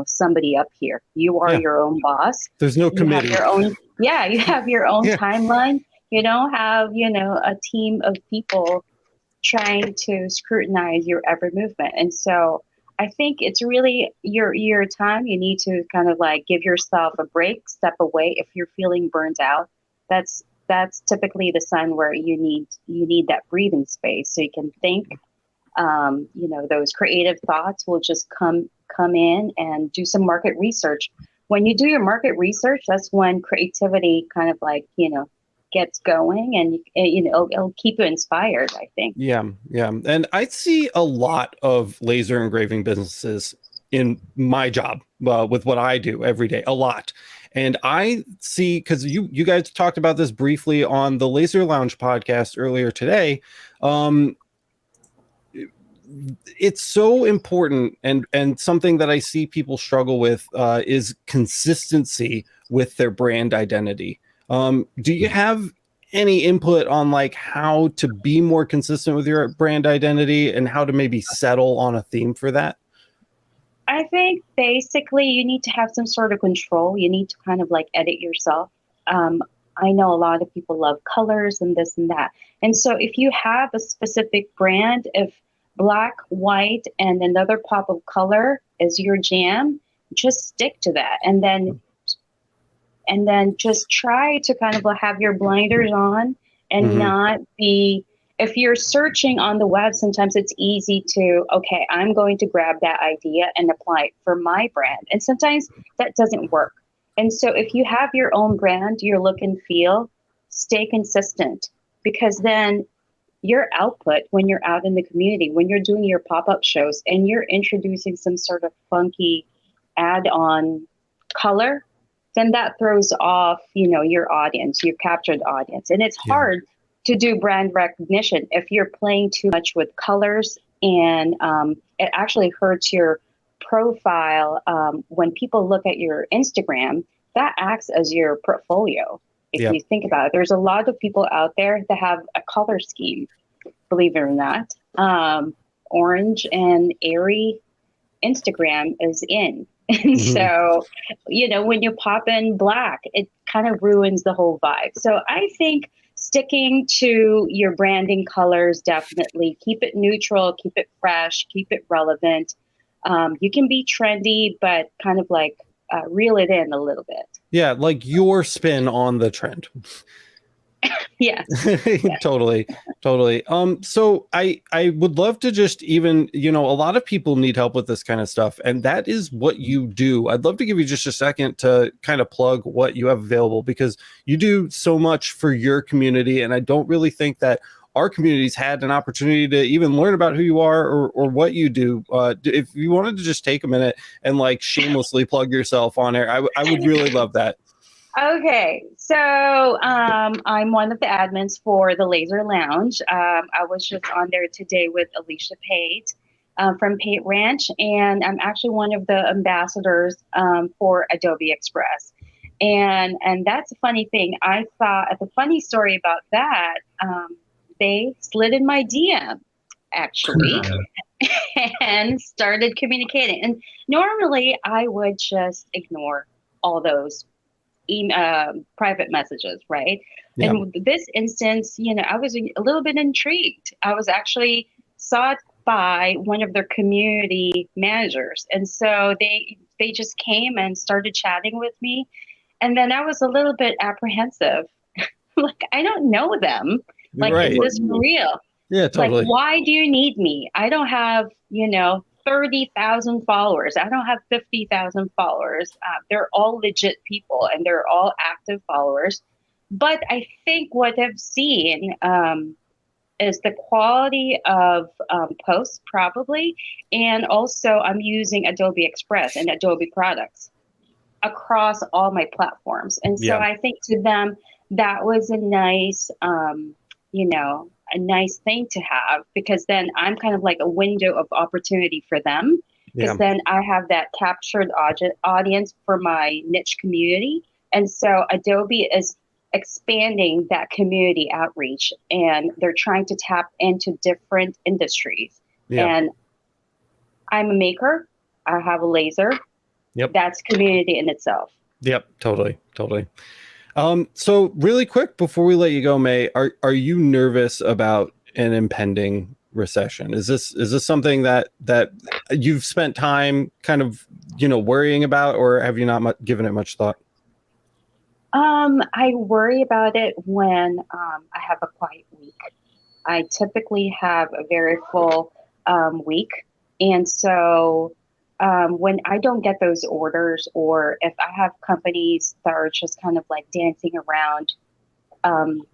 somebody up here. You are your own boss. There's no committee. You have your own timeline. You don't have, a team of people trying to scrutinize your every movement. And so I think it's really your time. You need to kind of like give yourself a break, step away. If you're feeling burnt out, that's typically the sign where you need that breathing space so you can think. Those creative thoughts will just come in, and do some market research. When you do your market research, that's when creativity kind of like, gets going, and it'll keep you inspired, I think. Yeah. And I see a lot of laser engraving businesses in my job, with what I do every day, a lot. And I see, because you guys talked about this briefly on the Laser Lounge podcast earlier today. It's so important, and something that I see people struggle with is consistency with their brand identity. Do you have any input on like how to be more consistent with your brand identity and how to maybe settle on a theme for that? I think basically you need to have some sort of control. You need to kind of like edit yourself. I know a lot of people love colors and this and that. And so if you have a specific brand, if black, white, and another pop of color is your jam, just stick to that. And then just try to kind of have your blinders on and not be, if you're searching on the web, sometimes it's easy to, okay, I'm going to grab that idea and apply it for my brand. And sometimes that doesn't work. And so if you have your own brand, your look and feel, stay consistent, because then your output when you're out in the community, when you're doing your pop-up shows and you're introducing some sort of funky add-on color, then that throws off, your audience, your captured audience. And it's hard to do brand recognition if you're playing too much with colors, and it actually hurts your profile. When people look at your Instagram, that acts as your portfolio. If you think about it, there's a lot of people out there that have a color scheme, believe it or not. Orange and airy Instagram is in. And so, when you pop in black, it kind of ruins the whole vibe. So I think sticking to your branding colors, definitely keep it neutral, keep it fresh, keep it relevant. You can be trendy, but kind of like reel it in a little bit. Yeah, like your spin on the trend. Yes. Totally. So I would love to just even, a lot of people need help with this kind of stuff, and that is what you do. I'd love to give you just a second to kind of plug what you have available, because you do so much for your community, and I don't really think that our community's had an opportunity to even learn about who you are or what you do. If you wanted to just take a minute and like shamelessly plug yourself on air, I would really love that. Okay, so I'm one of the admins for the Laser Lounge. I was just on there today with Alicia Pate from Pate Ranch, and I'm actually one of the ambassadors for Adobe Express. And that's a funny thing. I thought the funny story about that, they slid in my DM actually and started communicating. And normally I would just ignore all those private messages, right? Yeah. And this instance, I was a little bit intrigued. I was actually sought by one of their community managers, and so they just came and started chatting with me, and then I was a little bit apprehensive. Like, I don't know them. Like, right. Is this real? Yeah, totally. Like, why do you need me? I don't have 30,000 followers. I don't have 50,000 followers. They're all legit people, and they're all active followers. But I think what I've seen is the quality of posts, probably. And also, I'm using Adobe Express and Adobe products across all my platforms. And so I think to them, that was a nice, a nice thing to have, because then I'm kind of like a window of opportunity for them, because then I have that captured audience for my niche community. And so Adobe is expanding that community outreach, and they're trying to tap into different industries. And I'm a maker. I have a laser. That's community in itself. Totally. So really quick before we let you go, May, are you nervous about an impending recession? Is this something that you've spent time kind of, worrying about, or have you not given it much thought? I worry about it when I have a quiet week. I typically have a very full week. And so when I don't get those orders, or if I have companies that are just kind of like dancing around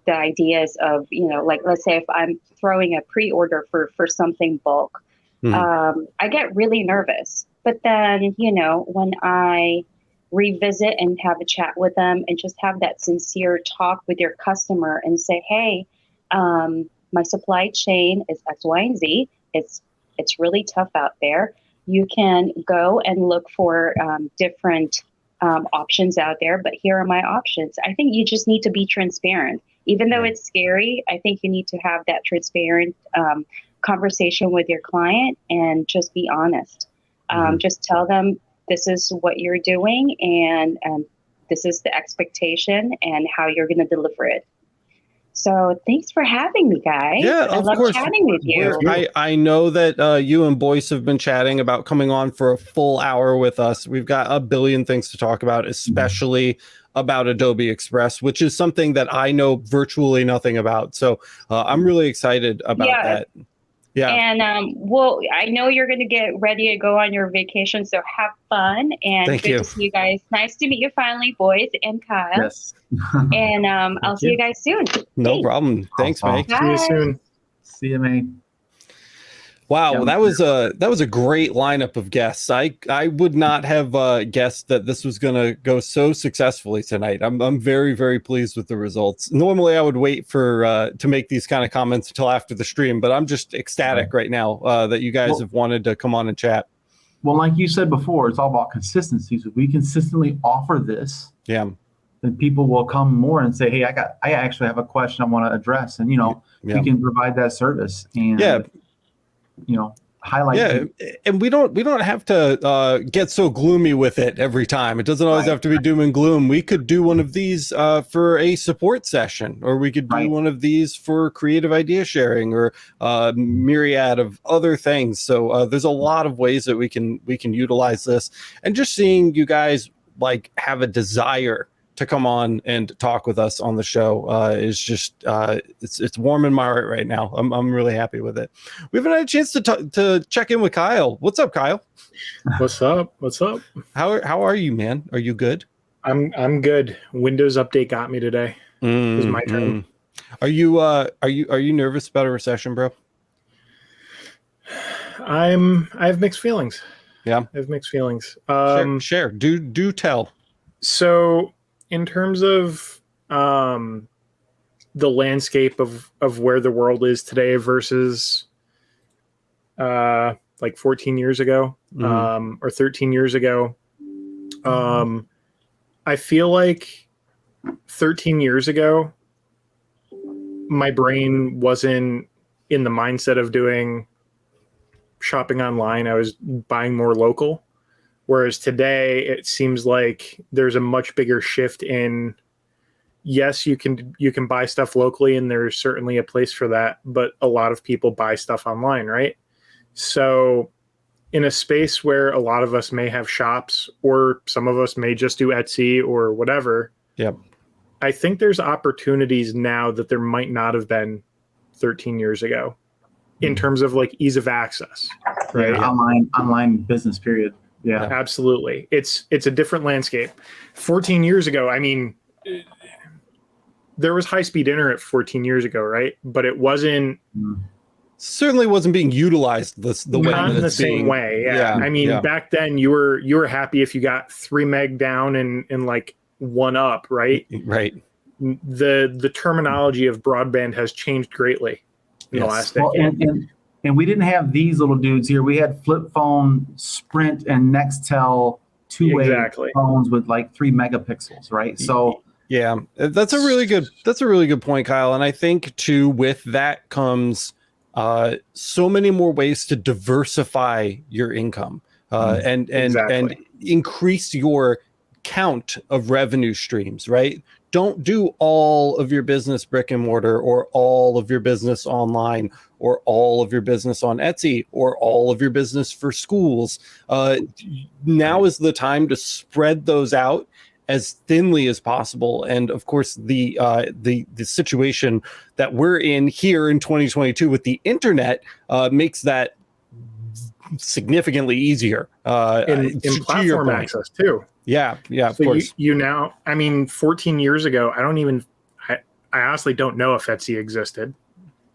the ideas of, like, let's say if I'm throwing a pre-order for something bulk, I get really nervous. But then, when I revisit and have a chat with them and just have that sincere talk with your customer and say, hey, my supply chain is X, Y, and Z. It's really tough out there. You can go and look for different options out there, but here are my options. I think you just need to be transparent. Even though it's scary, I think you need to have that transparent conversation with your client and just be honest. Just tell them this is what you're doing, and this is the expectation and how you're going to deliver it. So thanks for having me, guys. Yeah, I of love course. chatting with you. I know that you and Boyce have been chatting about coming on for a full hour with us. We've got a billion things to talk about, especially about Adobe Express, which is something that I know virtually nothing about. So I'm really excited about that. Yeah. And well, I know you're going to get ready to go on your vacation, so have fun. And Thank you. to see you guys. Nice to meet you finally, Boyce and Kyle. Yes. And I'll see you guys soon. No problem. Thanks, May. See you soon. See you, May. Wow, Yeah. that was a great lineup of guests. I would not have guessed that this was going to go so successfully tonight. I'm very, very pleased with the results. Normally, I would wait for to make these kind of comments until after the stream, but I'm just ecstatic right now that you guys have wanted to come on and chat. Well, like you said before, it's all about consistency. So if we consistently offer this, then people will come more and say, "Hey, I actually have a question I want to address," and we can provide that service and highlight. Yeah, and we don't have to get so gloomy with it every time. It doesn't always have to be doom and gloom. We could do one of these for a support session, or we could do one of these for creative idea sharing, or myriad of other things. So there's a lot of ways that we can utilize this, and just seeing you guys like have a desire to come on and talk with us on the show is just it's warm in my heart right now. I'm really happy with it. We haven't had a chance to check in with Kyle. What's up, Kyle? What's up? How are you, man? Are you good? I'm good. Windows update got me today. It was my turn. Are you nervous about a recession, bro? I have mixed feelings. Yeah, I have mixed feelings. Share. Do tell. So, in terms of the landscape of where the world is today versus like 14 years ago or 13 years ago, I feel like 13 years ago, my brain wasn't in the mindset of doing shopping online. I was buying more local. Whereas today, it seems like there's a much bigger shift in, yes, you can buy stuff locally, and there's certainly a place for that, but a lot of people buy stuff online, right? So in a space where a lot of us may have shops, or some of us may just do Etsy or whatever, I think there's opportunities now that there might not have been 13 years ago in terms of like ease of access, right? Online business, period. Yeah, absolutely. It's a different landscape. 14 years ago, I mean, there was high-speed internet 14 years ago, right? But it wasn't certainly wasn't being utilized the way not in the same way. Yeah. I mean, back then you were happy if you got 3 meg down and like 1 up, right? Right. The terminology of broadband has changed greatly in the last decade. And we didn't have these little dudes here. We had flip phone, Sprint, and Nextel two-way phones with like 3 megapixels, right? So yeah, that's a really good point, Kyle. And I think too, with that comes so many more ways to diversify your income and increase your count of revenue streams, right? don't do all of your business brick and mortar, or all of your business online, or all of your business on Etsy, or all of your business for schools. Now is the time to spread those out as thinly as possible. And of course, the situation that we're in here in 2022 with the internet makes that significantly easier. In platform access too. Yeah, of so course. You now, I mean, 14 years ago, I honestly don't know if Etsy existed.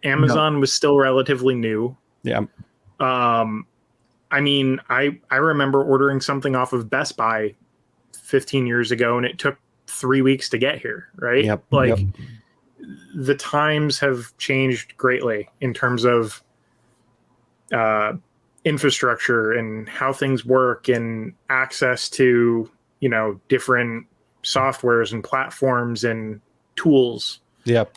Amazon was still relatively new. Yeah. I mean, I remember ordering something off of Best Buy 15 years ago, and it took 3 weeks to get here, right? Yep. The times have changed greatly in terms of infrastructure and how things work and access to, different softwares and platforms and tools. Yep.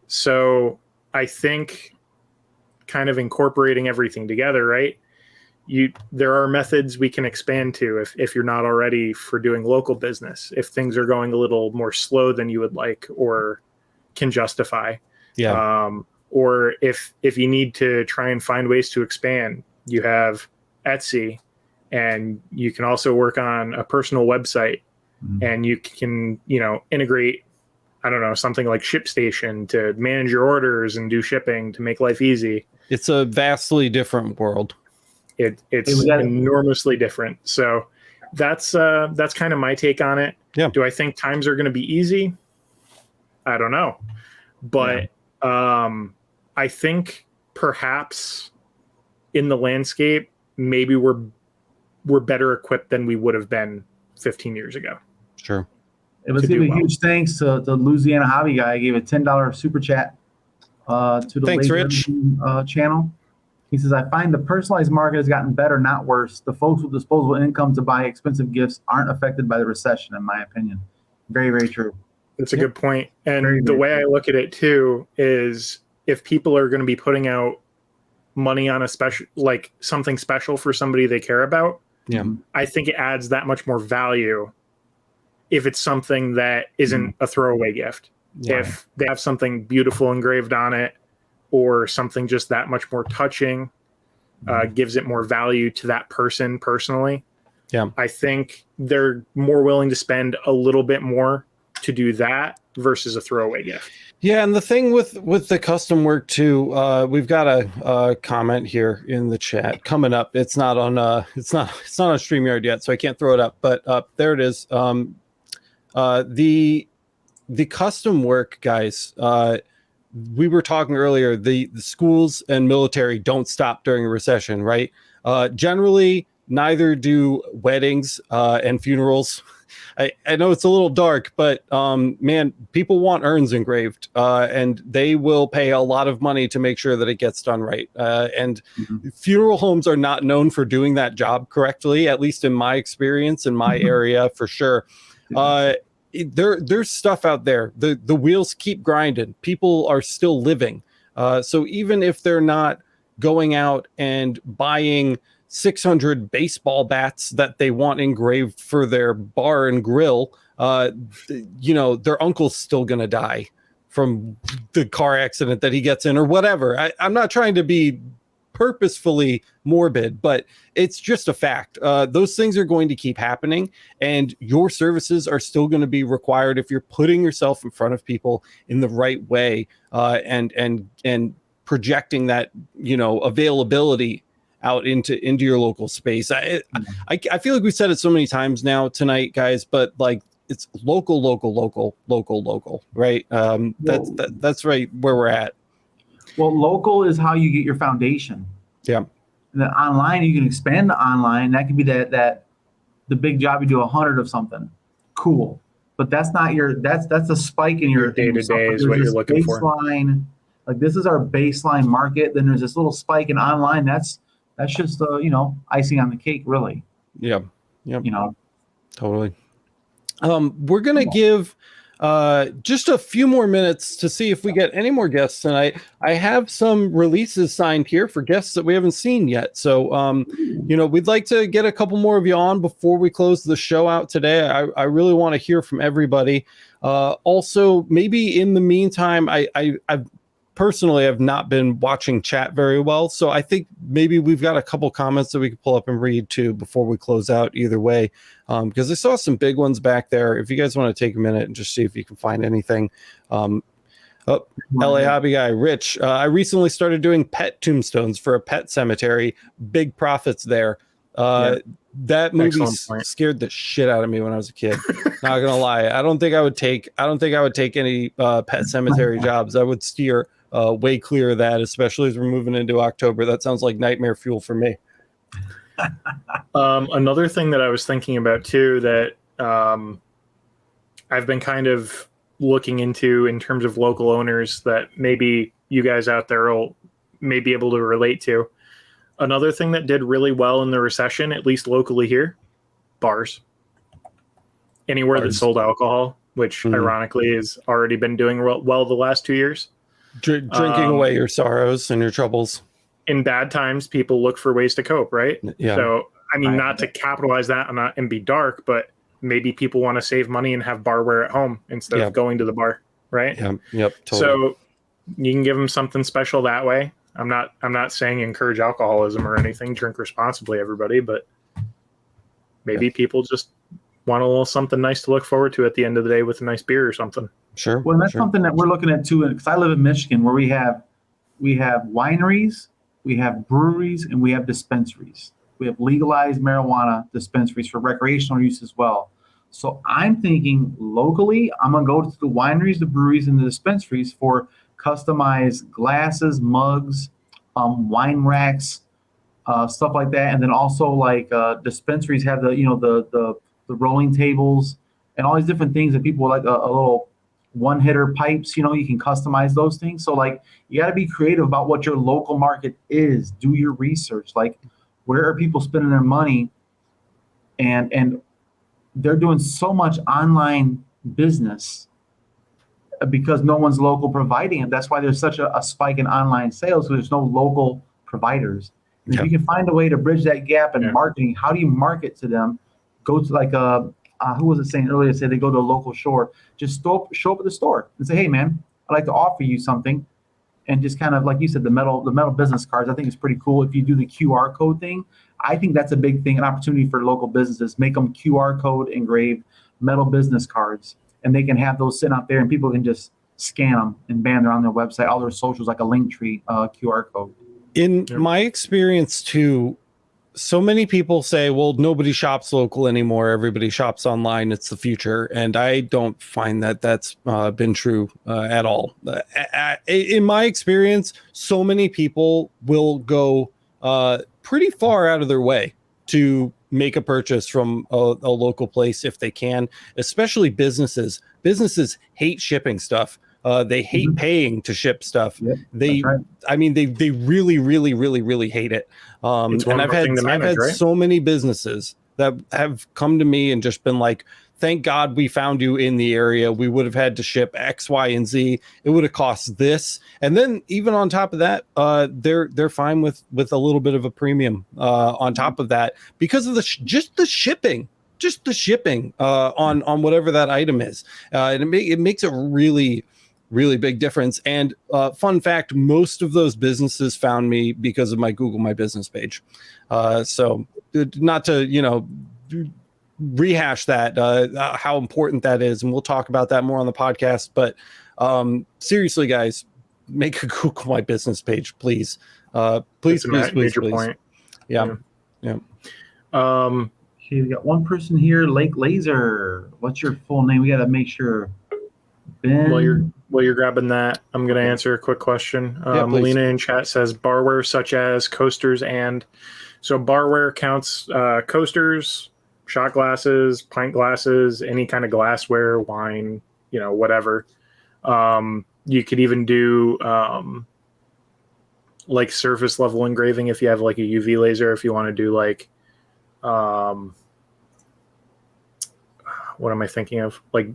So I think kind of incorporating everything together, right? There are methods we can expand to if you're not already, for doing local business, if things are going a little more slow than you would like or can justify. Yeah. Or if you need to try and find ways to expand, you have Etsy, and you can also work on a personal website, and you can, integrate, I don't know, something like ShipStation to manage your orders and do shipping to make life easy. It's a vastly different world. It's enormously different. So that's kind of my take on it. Yeah. Do I think times are going to be easy? I don't know. But I think perhaps in the landscape, maybe we're better equipped than we would have been 15 years ago. Sure. It was give a huge thanks to the Louisiana Hobby Guy. I gave a $10 super chat to the Thanks, Laser Rich. channel. He says, I find the personalized market has gotten better, not worse. The folks with disposable income to buy expensive gifts aren't affected by the recession, in my opinion. Very, very true. That's a good point. And the way I look at it too is, if people are going to be putting out money on a special, like something special for somebody they care about, I think it adds that much more value if it's something that isn't a throwaway gift. Yeah. If they have something beautiful engraved on it, or something just that much more touching, gives it more value to that person personally. Yeah, I think they're more willing to spend a little bit more to do that versus a throwaway gift. Yeah, and the thing with the custom work too, we've got a comment here in the chat coming up. It's not on it's not on StreamYard yet, so I can't throw it up. But there it is. The custom work, guys. We were talking earlier. The schools and military don't stop during a recession, right? Generally, neither do weddings and funerals. I know it's a little dark, but man, people want urns engraved, and they will pay a lot of money to make sure that it gets done right. And funeral homes are not known for doing that job correctly, at least in my experience, in my area, for sure. There's stuff out there. The wheels keep grinding. People are still living. So even if they're not going out and buying 600 baseball bats that they want engraved for their bar and grill, their uncle's still going to die from the car accident that he gets in or whatever. I'm not trying to be purposefully morbid, but it's just a fact. Those things are going to keep happening, and your services are still going to be required if you're putting yourself in front of people in the right way, and projecting that, availability out into your local space. I feel like we said it so many times now tonight, guys, but like, it's local, right? That's right where we're at. Well, local is how you get your foundation. Yeah. And then online, you can expand the online. That could be the big job. You do 100 of something. Cool. But that's not that's a spike in your day-to-day is what you're looking baseline, for. Like, this is our baseline market. Then there's this little spike in online. That's just icing on the cake, really. Yeah. Yep. Totally. We're gonna give just a few more minutes to see if we get any more guests tonight. I have some releases signed here for guests that we haven't seen yet. So, we'd like to get a couple more of you on before we close the show out today. I really want to hear from everybody. Also, maybe in the meantime, I've personally have not been watching chat very well. So I think maybe we've got a couple comments that we could pull up and read too before we close out either way. Because I saw some big ones back there. If you guys want to take a minute and just see if you can find anything. LA Hobby Guy, Rich, I recently started doing pet tombstones for a pet cemetery. Big profits there. That movie scared the shit out of me when I was a kid. Not gonna lie. I don't think I would take any pet cemetery jobs. I would steer way clear of that, especially as we're moving into October. That sounds like nightmare fuel for me. Another thing that I was thinking about too that I've been kind of looking into in terms of local owners that maybe you guys out there may be able to relate to. Another thing that did really well in the recession, at least locally here, bars. Anywhere that sold alcohol, which ironically has already been doing well the last 2 years. Drinking away your sorrows and your troubles. In bad times, people look for ways to cope, right? Yeah. So, I mean, not to capitalize that and be dark, but maybe people want to save money and have barware at home instead of going to the bar, right? Yeah. Yep. Totally. So you can give them something special that way. I'm not saying encourage alcoholism or anything. Drink responsibly, everybody, but maybe people just want a little something nice to look forward to at the end of the day with a nice beer or something. Sure. Well, that's something that we're looking at too, because I live in Michigan, where we have wineries, we have breweries, and we have dispensaries. We have legalized marijuana dispensaries for recreational use as well. So I'm thinking locally, I'm gonna go to the wineries, the breweries, and the dispensaries for customized glasses, mugs, wine racks, stuff like that. And then also like dispensaries have the rolling tables and all these different things that people like a little one hitter pipes, you can customize those things. So like you got to be creative about what your local market is. Do your research. Like where are people spending their money? And they're doing so much online business because no one's local providing it. That's why there's such a spike in online sales. So there's no local providers. And if you can find a way to bridge that gap in marketing, how do you market to them? Go to like who was it saying earlier? Said they go to a local store. Just show up at the store and say, "Hey, man, I'd like to offer you something." And just kind of like you said, the metal business cards. I think it's pretty cool if you do the QR code thing. I think that's a big thing, an opportunity for local businesses. Make them QR code engraved metal business cards. And they can have those sitting out there and people can just scan them and bam, they're on their website, all their socials, like a Linktree QR code. In my experience too, so many people say, well, nobody shops local anymore. Everybody shops online. It's the future. And I don't find that that's been true at all. In my experience, so many people will go pretty far out of their way to make a purchase from a local place if they can, especially businesses. Businesses hate shipping stuff. They hate paying to ship stuff. Yep, they really, really, really, really hate it. And I've had so many businesses that have come to me and just been like, thank God we found you in the area. We would have had to ship X, Y, and Z. It would have cost this. And then even on top of that, they're fine with a little bit of a premium on top of that because of just the shipping on whatever that item is. And it makes a really, really big difference. And fun fact, most of those businesses found me because of my Google My Business page. So not to, rehash that, how important that is. And we'll talk about that more on the podcast. But seriously, guys, make a Google My Business page, please. Please. Point. Yeah. Okay, we got one person here, Lake Laser. What's your full name? We got to make sure. Ben. While you're grabbing that, I'm going to answer a quick question. Melina in chat says barware such as coasters so barware counts coasters, shot glasses, pint glasses, any kind of glassware, wine, whatever. You could even do like surface level engraving if you have like a UV laser, if you want to do like what am I thinking of? Like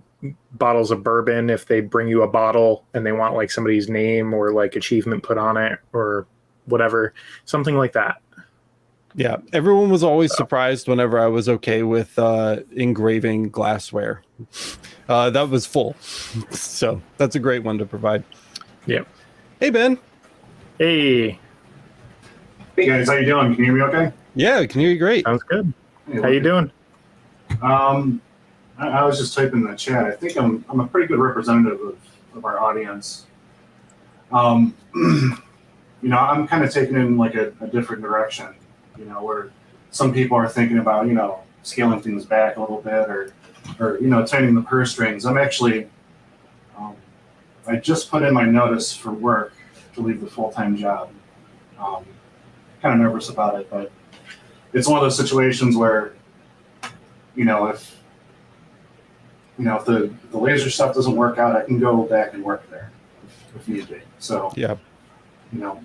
bottles of bourbon, if they bring you a bottle and they want like somebody's name or like achievement put on it or whatever, something like that. Yeah, everyone was always surprised whenever I was okay with engraving glassware. That was full. So that's a great one to provide. Yeah. Hey, Ben. Hey. Hey guys, how you doing? Can you hear me okay? Yeah, I can hear you great. Sounds good. Hey, How you doing? I was just typing in the chat. I think I'm a pretty good representative of our audience. You know, I'm kind of taking in like a different direction, you know, where some people are thinking about, you know, scaling things back a little bit or you know, tightening the purse strings. I'm actually, I just put in my notice for work to leave the full-time job. Kind of nervous about it, but it's one of those situations where, you know, if the laser stuff doesn't work out, I can go back and work there if need be. So, yeah, you know,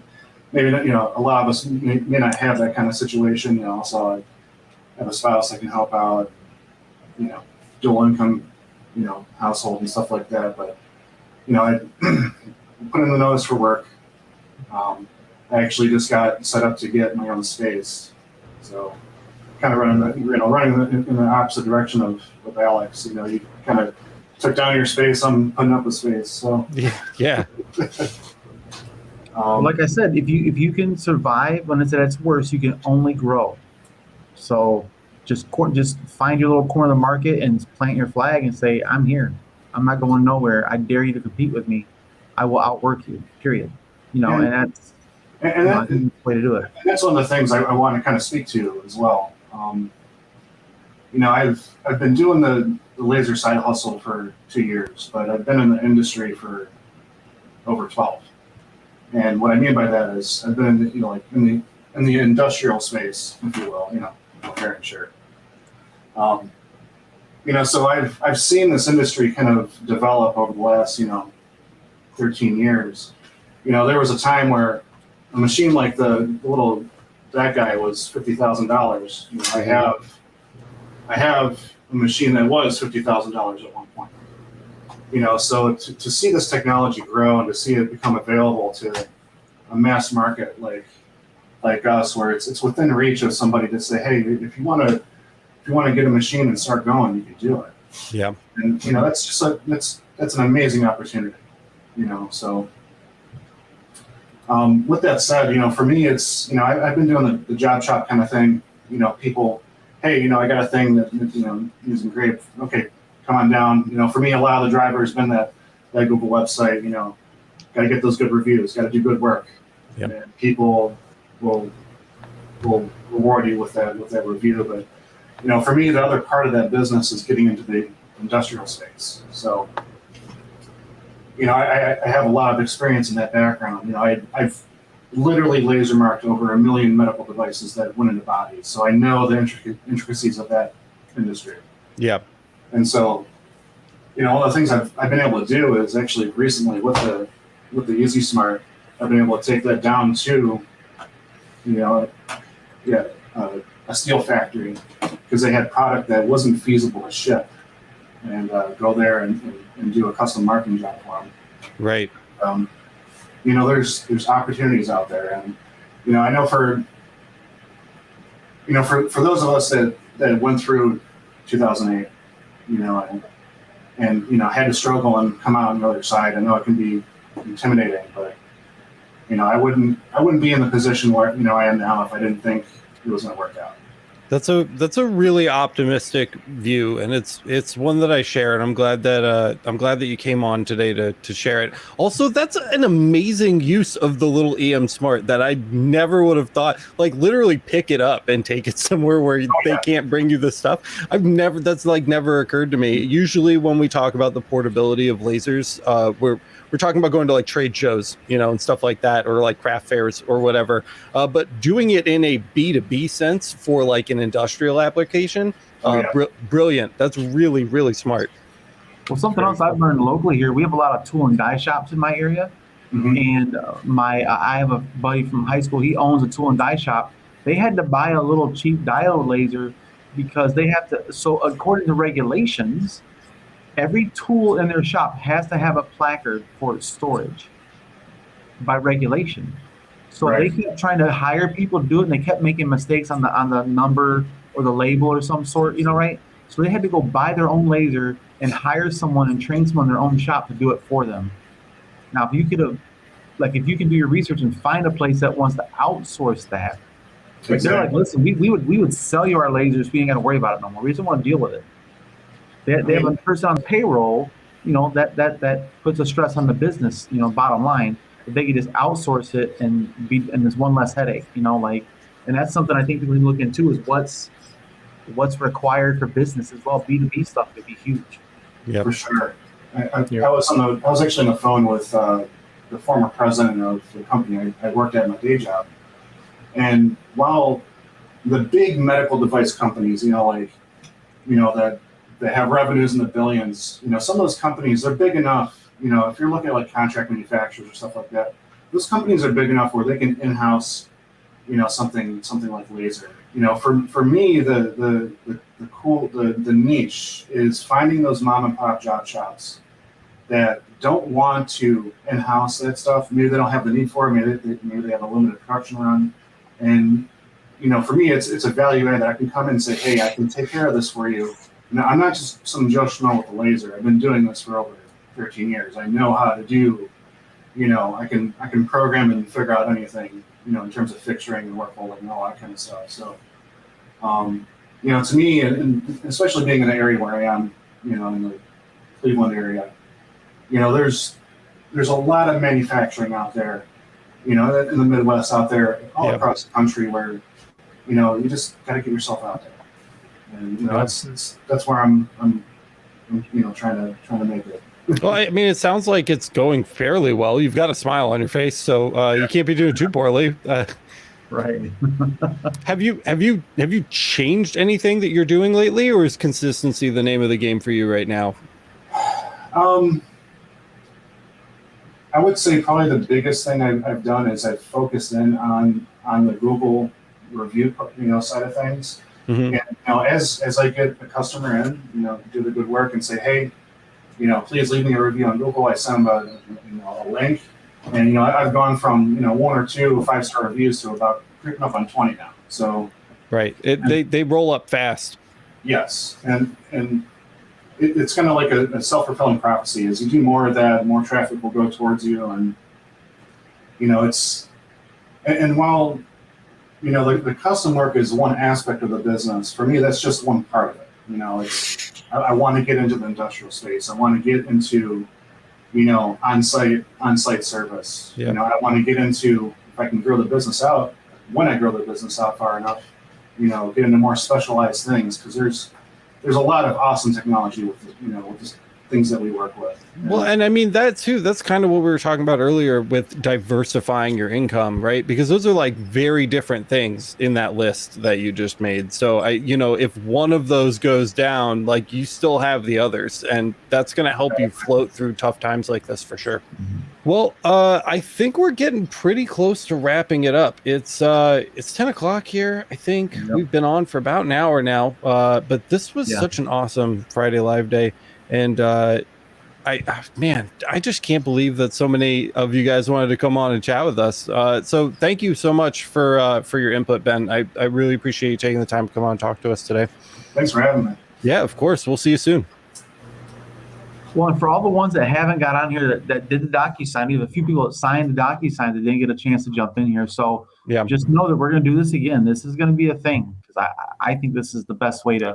maybe not, you know, a lot of us may not have that kind of situation. You know, also I have a spouse that can help out, you know, dual income, you know, household and stuff like that. But, you know, I put in the notice for work. I actually just got set up to get my own space. So kind of running in the opposite direction of Alex. You know, you kind of took down your space. I'm putting up a space. So yeah. Like I said, if you can survive when it's at its worst, you can only grow. So just find your little corner of the market and plant your flag and say, I'm here. I'm not going nowhere. I dare you to compete with me. I will outwork you. Period. You know, and that's the way to do it. And that's one of the things I want to kind of speak to as well. You know, I've been doing the laser side hustle for 2 years, but I've been in the industry for over 12. And what I mean by that is I've been, you know, like in the industrial space, if you will, you know, hair and shirt. You know, so I've seen this industry kind of develop over the last, you know, 13 years. You know, there was a time where a machine like that guy was $50,000. You know, I have a machine that was $50,000 at one point. You know, so to see this technology grow and to see it become available to a mass market like us, where it's within reach of somebody to say, hey, if you want to get a machine and start going, you can do it. Yeah. And you know, that's an amazing opportunity. You know, so. With that said, you know, for me, it's, you know, I've been doing the job shop kind of thing. You know, people, hey, you know, I got a thing that, you know, using Engrave. Okay, come on down. You know, for me, a lot of the drivers been that Google website. You know, got to get those good reviews. Got to do good work. Yep. And people will reward you with that review. But you know, for me, the other part of that business is getting into the industrial space. So. You know, I have a lot of experience in that background. You know, I've literally laser marked over 1 million medical devices that went into bodies, so I know the intricacies of that industry. Yeah. And so, you know, one of the things I've been able to do is actually recently with the Easy Smart, I've been able to take that down to, you know, a steel factory because they had product that wasn't feasible to ship, and go there and do a custom marking job for them. Right. You know, there's opportunities out there, and you know, I know for those of us that went through 2008, you know, and you know, had to struggle and come out on the other side. I know it can be intimidating, but you know, I wouldn't be in the position where, you know, I am now if I didn't think it was going to work out. That's a really optimistic view, and it's one that I share, and I'm glad that you came on today to share it. Also, that's an amazing use of the little EM Smart that I never would have thought. Like, literally pick it up and take it somewhere where they can't bring you the stuff. That's like never occurred to me. Usually when we talk about the portability of lasers, we're talking about going to like trade shows, you know, and stuff like that, or like craft fairs or whatever. But doing it in a B2B sense for like an industrial application, brilliant. That's really, really smart. Well, something else I've learned locally here, we have a lot of tool and die shops in my area. Mm-hmm. And I have a buddy from high school, he owns a tool and die shop. They had to buy a little cheap diode laser because they have to. So according to regulations, every tool in their shop has to have a placard for its storage by regulation. So Right. they kept trying to hire people to do it, and they kept making mistakes on the number or the label or some sort, right? So they had to go buy their own laser and hire someone and train someone in their own shop to do it for them. Now, if you can do your research and find a place that wants to outsource that, like they're like, listen, we would sell you our lasers. We ain't got to worry about it no more. We just don't want to deal with it. They have a person on payroll, that puts a stress on the business, bottom line. If they could just outsource it and there's one less headache, and that's something I think we look into is what's required for business as well. B2B stuff could be huge. Yeah, for sure. I was actually on the phone with the former president of the company I worked at my day job, and while the big medical device companies, that have revenues in the billions, some of those companies, they're big enough. If you're looking at like contract manufacturers or stuff like that, those companies are big enough where they can in-house, something like laser. For me, the niche is finding those mom and pop job shops that don't want to in-house that stuff. Maybe they don't have the need for it. Maybe they have a limited production run, and for me, it's a value add that I can come in and say, hey, I can take care of this for you. I'm not just some Joe Schmo with a laser. I've been doing this for over 13 years. I know how to do, I can program and figure out anything, in terms of fixturing and work holding and all that kind of stuff. So, to me, and especially being in the area where I am, in the Cleveland area, there's a lot of manufacturing out there, in the Midwest out there, all across the country where, you just got to get yourself out there. And that's where I'm trying to make it. Well, I mean, it sounds like it's going fairly well. You've got a smile on your face, so you can't be doing too poorly. Right. Have you changed anything that you're doing lately, or is consistency the name of the game for you right now? I would say probably the biggest thing I've done is I've focused in on the Google review, side of things. Mm-hmm. And as I get a customer in, do the good work and say, hey, please leave me a review on Google. I send them a link, and I've gone from 1 or 2 5-star reviews to about creeping up on 20 now. So right, they roll up fast. Yes, and it's kind of like a self-fulfilling prophecy. As you do more of that, more traffic will go towards you, and while the custom work is one aspect of the business. For me, that's just one part of it. I want to get into the industrial space. I want to get into, on-site service. Yeah. I want to get into, if I can grow the business out, when I grow the business out far enough, get into more specialized things, because there's a lot of awesome technology with just things that we work with. Well, and I mean that too, that's kind of what we were talking about earlier with diversifying your income, right? Because those are like very different things in that list that you just made. So if one of those goes down, like you still have the others, and that's going to help you float through tough times like this for sure. Mm-hmm. Well, I think we're getting pretty close to wrapping it up. It's 10 o'clock here. I think we've been on for about an hour now, but this was such an awesome Friday Live Day. And I just can't believe that so many of you guys wanted to come on and chat with us. So thank you so much for your input, Ben. I really appreciate you taking the time to come on and talk to us today. Thanks for having me. Yeah, of course. We'll see you soon. Well, and for all the ones that haven't got on here that did the DocuSign, we have a few people that signed the DocuSign that didn't get a chance to jump in here. So just know that we're going to do this again. This is going to be a thing, because I think this is the best way to,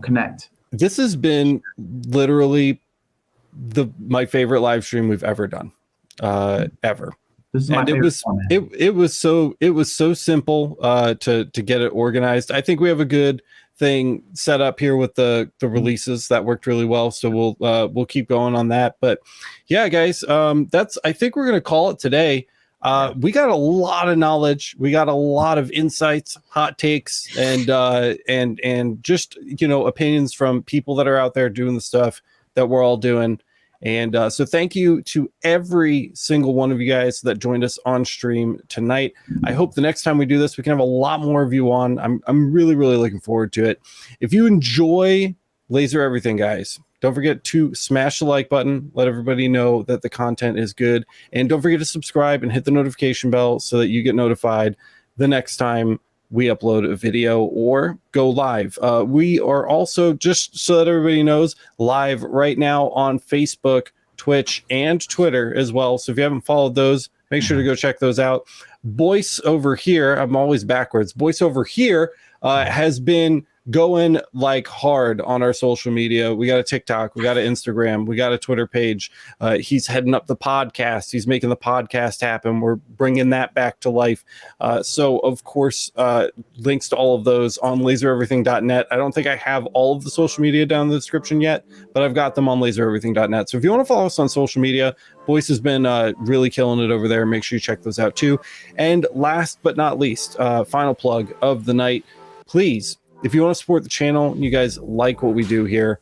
connect. This has been literally my favorite live stream we've ever done, ever. This is my favorite format. It was so simple to get it organized. I think we have a good thing set up here with the releases that worked really well. So we'll keep going on that. But yeah, guys, I think we're gonna call it today. We got a lot of knowledge. We got a lot of insights, hot takes, and just opinions from people that are out there doing the stuff that we're all doing. And so thank you to every single one of you guys that joined us on stream tonight. I hope the next time we do this, we can have a lot more of you on. I'm really, really looking forward to it. If you enjoy Laser Everything, guys, don't forget to smash the like button. Let everybody know that the content is good. And don't forget to subscribe and hit the notification bell so that you get notified the next time we upload a video or go live. We are also, just so that everybody knows, live right now on Facebook, Twitch, and Twitter as well. So if you haven't followed those, make sure to go check those out. Boyce over here, I'm always backwards. Boyce over here has been going like hard on our social media. We got a TikTok, we got an Instagram, we got a Twitter page. He's heading up the podcast. He's making the podcast happen. We're bringing that back to life. So of course, links to all of those on lasereverything.net. I don't think I have all of the social media down in the description yet, but I've got them on lasereverything.net. So if you want to follow us on social media, Boyce has been really killing it over there. Make sure you check those out too. And last but not least, final plug of the night, please, if you want to support the channel, you guys like what we do here,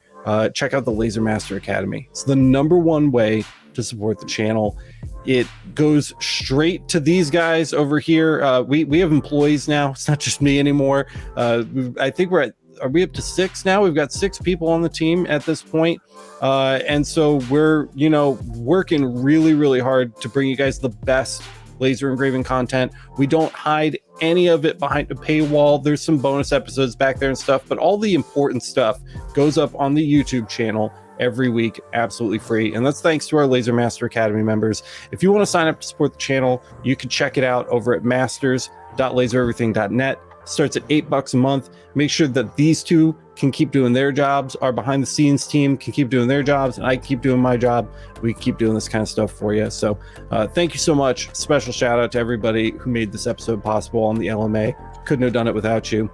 check out the Laser Master Academy. It's the #1 way to support the channel. It goes straight to these guys over here. We have employees now. It's not just me anymore. I think are we up to 6 now? We've got 6 people on the team at this point. And so we're, working really, really hard to bring you guys the best laser engraving content. We don't hide any of it behind a paywall. There's some bonus episodes back there and stuff, but all the important stuff goes up on the YouTube channel every week, absolutely free. And that's thanks to our Laser Master Academy members. If you want to sign up to support the channel, you can check it out over at masters.lasereverything.net. Starts at $8 a month. Make sure that these two can keep doing their jobs. Our behind the scenes team can keep doing their jobs, and I keep doing my job. We keep doing this kind of stuff for you. So thank you so much. Special shout out to everybody who made this episode possible on the LMA. Couldn't have done it without you.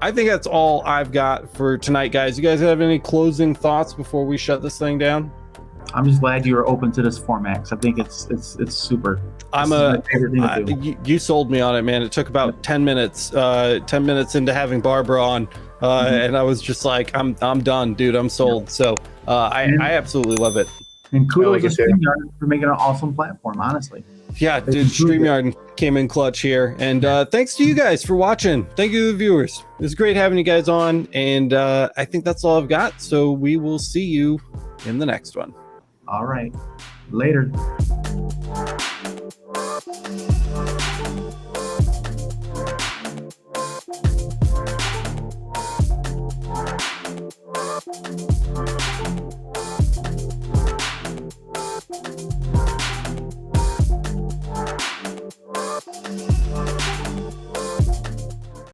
I think that's all I've got for tonight, guys. You guys have any closing thoughts before we shut this thing down? I'm just glad you were open to this format, 'cause I think it's super. You sold me on it, man. It took about 10 minutes. 10 minutes into having Barbara on, and I was just like, I'm done, dude. I'm sold. So I absolutely love it. And kudos to StreamYard for making an awesome platform, honestly. Yeah, dude, StreamYard came in clutch here. And thanks to you guys for watching. Thank you to the viewers. It was great having you guys on. And I think that's all I've got. So we will see you in the next one. All right. Later.